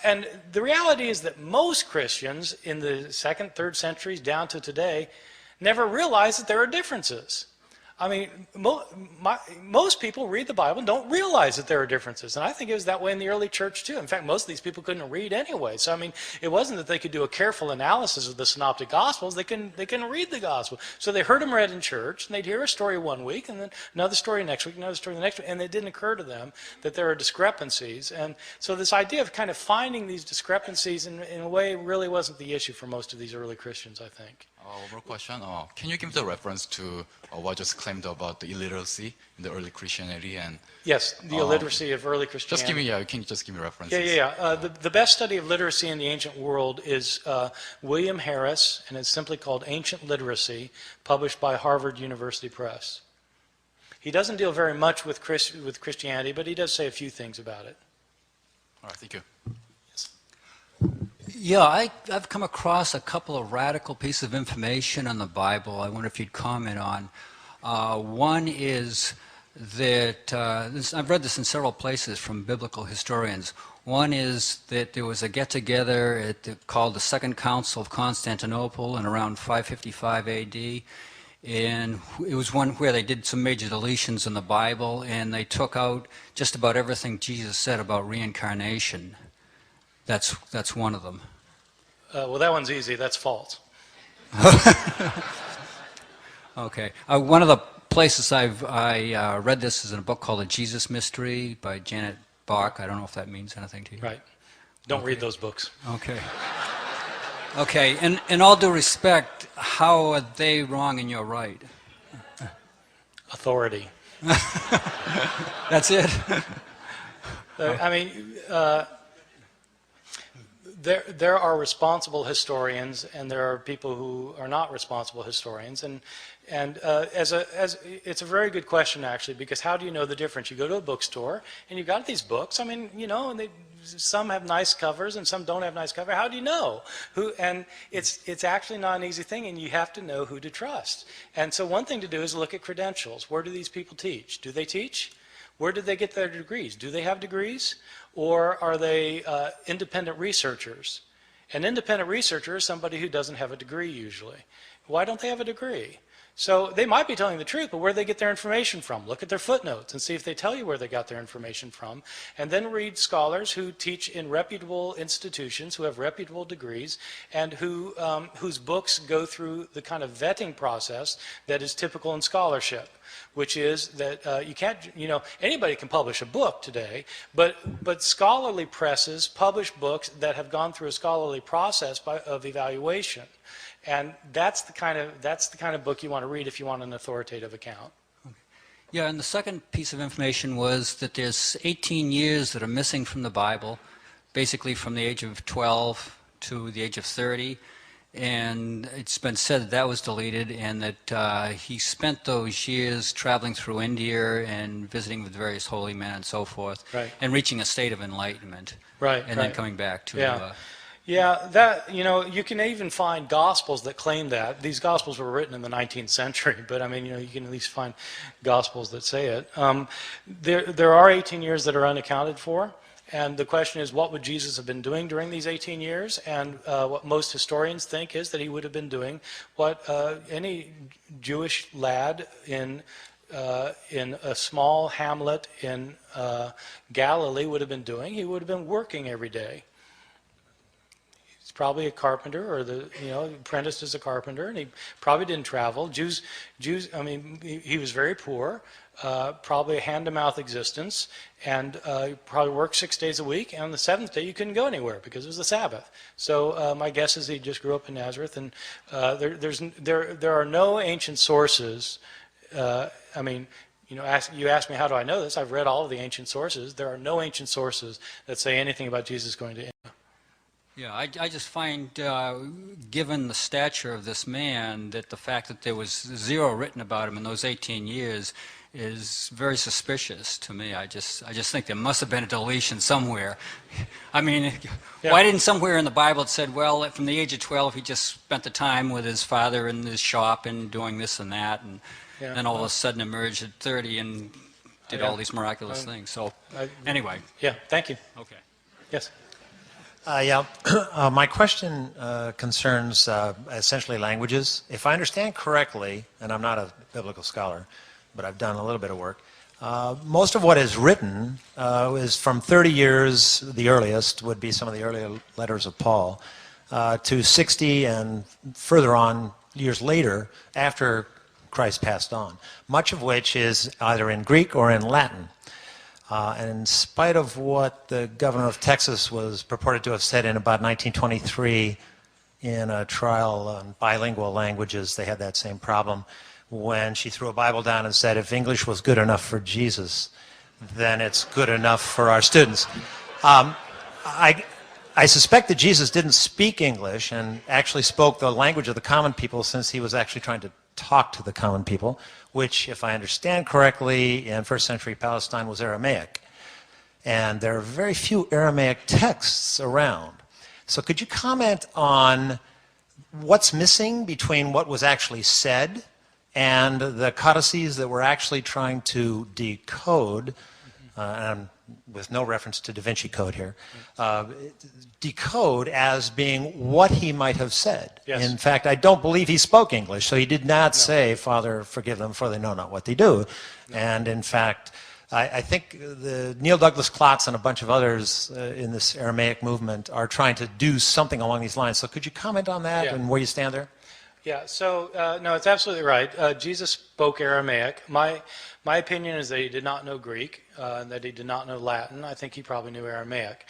And the reality is that most Christians in the 2nd, 3rd centuries down to today never realized that there are differences. I mean, most people read the Bible and don't realize that there are differences. And I think it was that way in the early church too. In fact, most of these people couldn't read anyway. So, I mean, it wasn't that they could do a careful analysis of the synoptic Gospels. They couldn't read the Gospel. So they heard them read in church, and they'd hear a story one week, and then another story next week, another story the next week, and it didn't occur to them that there are discrepancies. And so this idea of kind of finding these discrepancies in a way really wasn't the issue for most of these early Christians, I think. One more question. Can you give the reference to what just claimed about the illiteracy in the early Christianity? And yes, the illiteracy of early Christianity. Can you just give me references? Yeah. The best study of literacy in the ancient world is William Harris, and it's simply called Ancient Literacy, published by Harvard University Press. He doesn't deal very much with Christianity, but he does say a few things about it. All right, thank you. Yeah, I've come across a couple of radical pieces of information on the Bible I wonder if you'd comment on. One is that, I've read this in several places from biblical historians. One is that there was a get-together called the Second Council of Constantinople in around 555 AD. And it was one where they did some major deletions in the Bible, and they took out just about everything Jesus said about reincarnation. That's one of them. Well, that one's easy. That's false. Okay. One of the places I read this is in a book called The Jesus Mystery by Janet Bach. I don't know if that means anything to you. Right. Don't read those books. Okay. Okay. And in all due respect, how are they wrong and you're right? Authority. That's it? I mean, there are responsible historians, and there are people who are not responsible historians, and it's a very good question actually, because how do you know the difference? You go to a bookstore and you've got these books. I mean, and some have nice covers and some don't have nice cover. How do you know who? And it's actually not an easy thing, and you have to know who to trust. And so one thing to do is look at credentials. Where do these people teach? Do they teach? Where did they get their degrees? Do they have degrees? Or are they independent researchers? An independent researcher is somebody who doesn't have a degree usually. Why don't they have a degree? So they might be telling the truth, but where do they get their information from? Look at their footnotes and see if they tell you where they got their information from. And then read scholars who teach in reputable institutions, who have reputable degrees, and whose books go through the kind of vetting process that is typical in scholarship, which is that you can't, anybody can publish a book today, but scholarly presses publish books that have gone through a scholarly process of evaluation. And that's the kind of book you want to read if you want an authoritative account. Yeah, and the second piece of information was that there's 18 years that are missing from the Bible, basically from the age of 12 to the age of 30. And it's been said that that was deleted, and that he spent those years traveling through India and visiting with various holy men and so forth, right, and reaching a state of enlightenment, right, and then coming back to... Yeah, that, you can even find Gospels that claim that. These Gospels were written in the 19th century, but I mean, you can at least find Gospels that say it. There are 18 years that are unaccounted for, and the question is, what would Jesus have been doing during these 18 years? And what most historians think is that he would have been doing what any Jewish lad in a small hamlet in Galilee would have been doing. He would have been working every day. Probably a carpenter, or apprenticed as a carpenter, and he probably didn't travel. Jews. I mean, he was very poor, probably a hand-to-mouth existence, and probably worked 6 days a week. And on the seventh day, you couldn't go anywhere because it was the Sabbath. So my guess is he just grew up in Nazareth. And there are no ancient sources. I mean, you asked me how do I know this? I've read all of the ancient sources. There are no ancient sources that say anything about Jesus going to India. Yeah, I just find, given the stature of this man, that the fact that there was zero written about him in those 18 years is very suspicious to me. I just think there must have been a deletion somewhere. I mean, why didn't somewhere in the Bible it said, well, from the age of 12 he just spent the time with his father in his shop and doing this and that, and then all of a sudden emerged at 30 and did all these miraculous things. So anyway. Yeah, thank you. Okay. Yes. My question concerns essentially languages. If I understand correctly, and I'm not a biblical scholar, but I've done a little bit of work, most of what is written is from 30 years, the earliest would be some of the earlier letters of Paul, to 60 and further on years later after Christ passed on, much of which is either in Greek or in Latin. And in spite of what the governor of Texas was purported to have said in about 1923 in a trial on bilingual languages, they had that same problem when she threw a Bible down and said, if English was good enough for Jesus, then it's good enough for our students. I suspect that Jesus didn't speak English and actually spoke the language of the common people, since he was actually trying to talk to the common people, which, if I understand correctly, in first century Palestine was Aramaic. And there are very few Aramaic texts around. So could you comment on what's missing between what was actually said and the codices that we're actually trying to decode, and with no reference to Da Vinci Code here, decode as being what he might have said. Yes. In fact, I don't believe he spoke English, so he did not say, Father, forgive them, for they know not what they do. No. And in fact, I think Neil Douglas Klotz and a bunch of others in this Aramaic movement are trying to do something along these lines. So could you comment on that and where you stand there? Yeah, so no, it's absolutely right. Jesus spoke Aramaic. My opinion is that he did not know Greek, and that he did not know Latin. I think he probably knew Aramaic.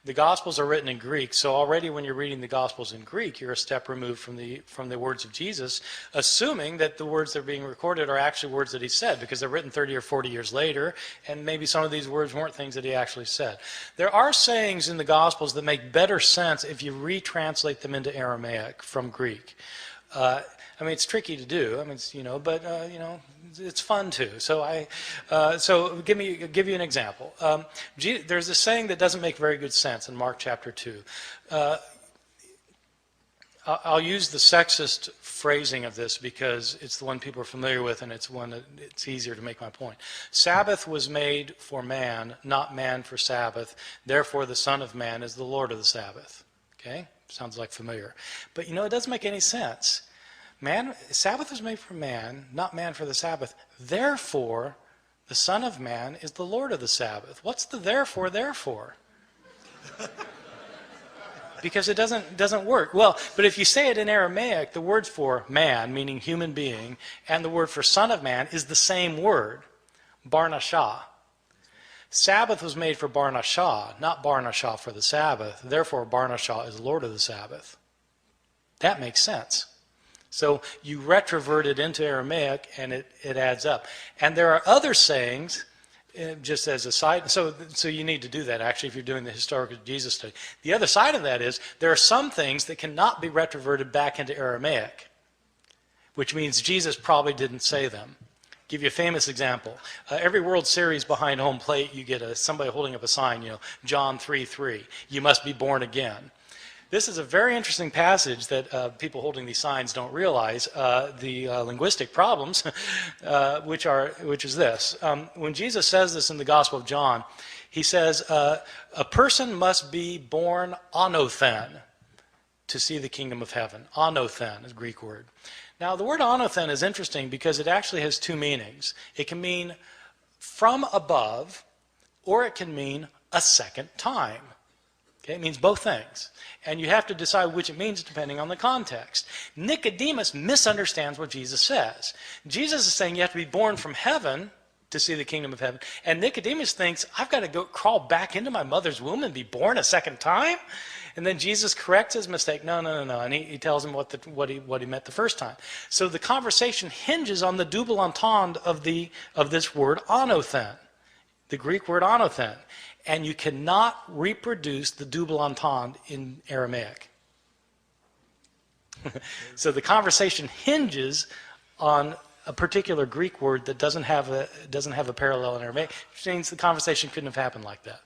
The Gospels are written in Greek, so already when you're reading the Gospels in Greek, you're a step removed from the words of Jesus, assuming that the words that are being recorded are actually words that he said, because they're written 30 or 40 years later, and maybe some of these words weren't things that he actually said. There are sayings in the Gospels that make better sense if you retranslate them into Aramaic from Greek. I mean, it's tricky to do. I mean, it's, but it's fun too. So give you an example. There's a saying that doesn't make very good sense in Mark chapter 2. I'll use the sexist phrasing of this because it's the one people are familiar with, and it's one that it's easier to make my point. Sabbath was made for man, not man for Sabbath. Therefore, the Son of Man is the Lord of the Sabbath. Okay? Sounds like familiar. But it doesn't make any sense. Sabbath was made for man, not man for the Sabbath. Therefore, the Son of Man is the Lord of the Sabbath. What's the therefore? Because it doesn't work. Well, but if you say it in Aramaic, the word for man, meaning human being, and the word for Son of Man is the same word, Barnashah. Sabbath was made for Barnashah, not Barnashah for the Sabbath. Therefore, Barnashah is Lord of the Sabbath. That makes sense. So you retrovert it into Aramaic, and it adds up. And there are other sayings, just as a side, so you need to do that actually if you're doing the historical Jesus study. The other side of that is there are some things that cannot be retroverted back into Aramaic, which means Jesus probably didn't say them. Give you a famous example. Every World Series behind home plate, you get somebody holding up a sign, John 3:3. You must be born again. This is a very interesting passage that people holding these signs don't realize, the linguistic problems, which is this. When Jesus says this in the Gospel of John, he says, a person must be born anothen to see the kingdom of heaven. Anothen is a Greek word. Now, the word anothen is interesting because it actually has two meanings. It can mean from above, or it can mean a second time. Okay, it means both things. And you have to decide which it means depending on the context. Nicodemus misunderstands what Jesus says. Jesus is saying you have to be born from heaven to see the kingdom of heaven. And Nicodemus thinks, I've got to go crawl back into my mother's womb and be born a second time? And then Jesus corrects his mistake. No. And he tells him what he meant the first time. So the conversation hinges on the double entendre of this word anothen, the Greek word anothen. And you cannot reproduce the double entendre in Aramaic. So the conversation hinges on a particular Greek word that doesn't have a parallel in Aramaic, which means the conversation couldn't have happened like that.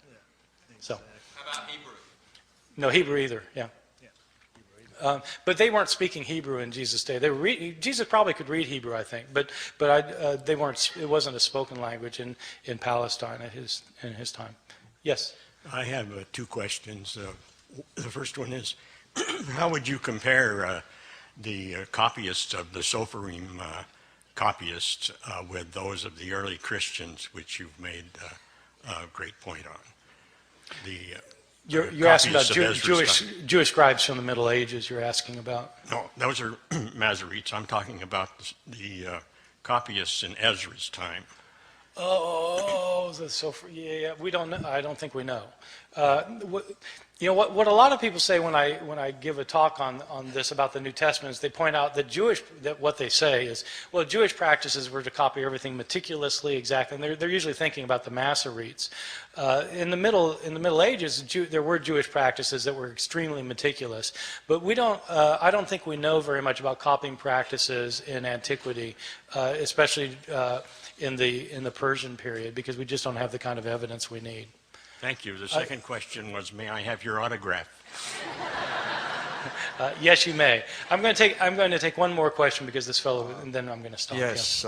So. How about Hebrew? No Hebrew either. Yeah. But they weren't speaking Hebrew in Jesus' day. Jesus probably could read Hebrew, I think, but they weren't. It wasn't a spoken language in Palestine in his time. Yes? I have two questions. The first one is, how would you compare the copyists of the Sophorim copyists with those of the early Christians, which you've made a great point on? You're asking about Jewish scribes from the Middle Ages you're asking about? No, those are Masoretes. I'm talking about the copyists in Ezra's time. Oh, yeah. We don't know. I don't think we know. What a lot of people say when I give a talk on this about the New Testament is they point out that what they say is, well, Jewish practices were to copy everything meticulously, exactly, and they're usually thinking about the Masoretes. In the Middle Ages, there were Jewish practices that were extremely meticulous, but I don't think we know very much about copying practices in antiquity, especially in the Persian period, because we just don't have the kind of evidence we need. Thank you. The second question was, may I have your autograph? Yes, you may. I'm going to take one more question because this fellow, and then I'm going to stop. Yes.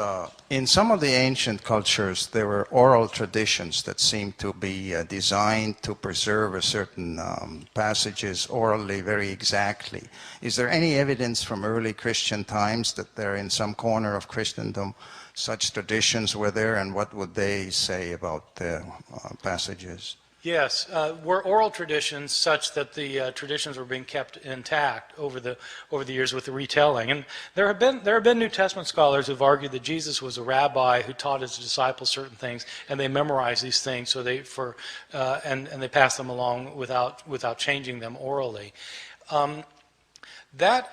In some of the ancient cultures, there were oral traditions that seemed to be designed to preserve a certain passages orally very exactly. Is there any evidence from early Christian times that there in some corner of Christendom such traditions were there, and what would they say about the passages? Yes, were oral traditions such that the traditions were being kept intact over the years with the retelling. And there have been New Testament scholars who've argued that Jesus was a rabbi who taught his disciples certain things, and they memorized these things so they passed them along without changing them orally. That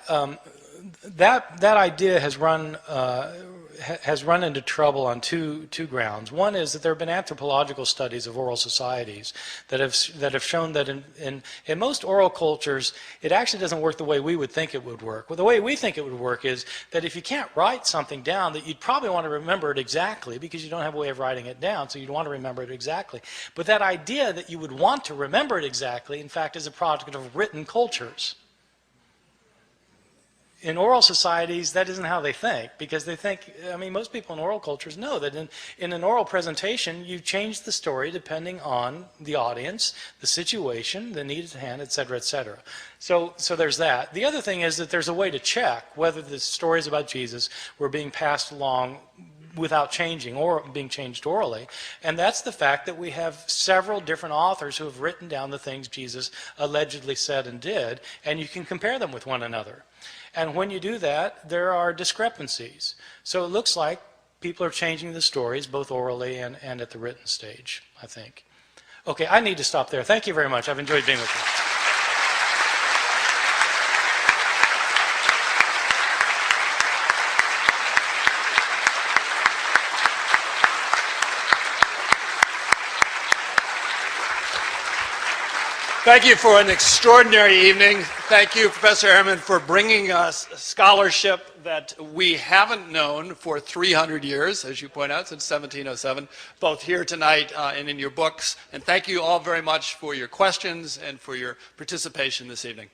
idea has has run into trouble on two grounds. One is that there have been anthropological studies of oral societies that have shown that in most oral cultures, it actually doesn't work the way we would think it would work. Well, the way we think it would work is that if you can't write something down, that you'd probably want to remember it exactly because you don't have a way of writing it down, so you'd want to remember it exactly. But that idea that you would want to remember it exactly, in fact, is a product of written cultures. In oral societies, that isn't how they think, because they think, I mean, most people in oral cultures know that in an oral presentation, you change the story depending on the audience, the situation, the need at hand, et cetera, et cetera. So there's that. The other thing is that there's a way to check whether the stories about Jesus were being passed along without changing or being changed orally. And that's the fact that we have several different authors who have written down the things Jesus allegedly said and did, and you can compare them with one another. And when you do that, there are discrepancies. So it looks like people are changing the stories both orally and at the written stage, I think. Okay, I need to stop there. Thank you very much. I've enjoyed being with you. Thank you for an extraordinary evening. Thank you, Professor Ehrman, for bringing us scholarship that we haven't known for 300 years, as you point out, since 1707, both here tonight and in your books. And thank you all very much for your questions and for your participation this evening.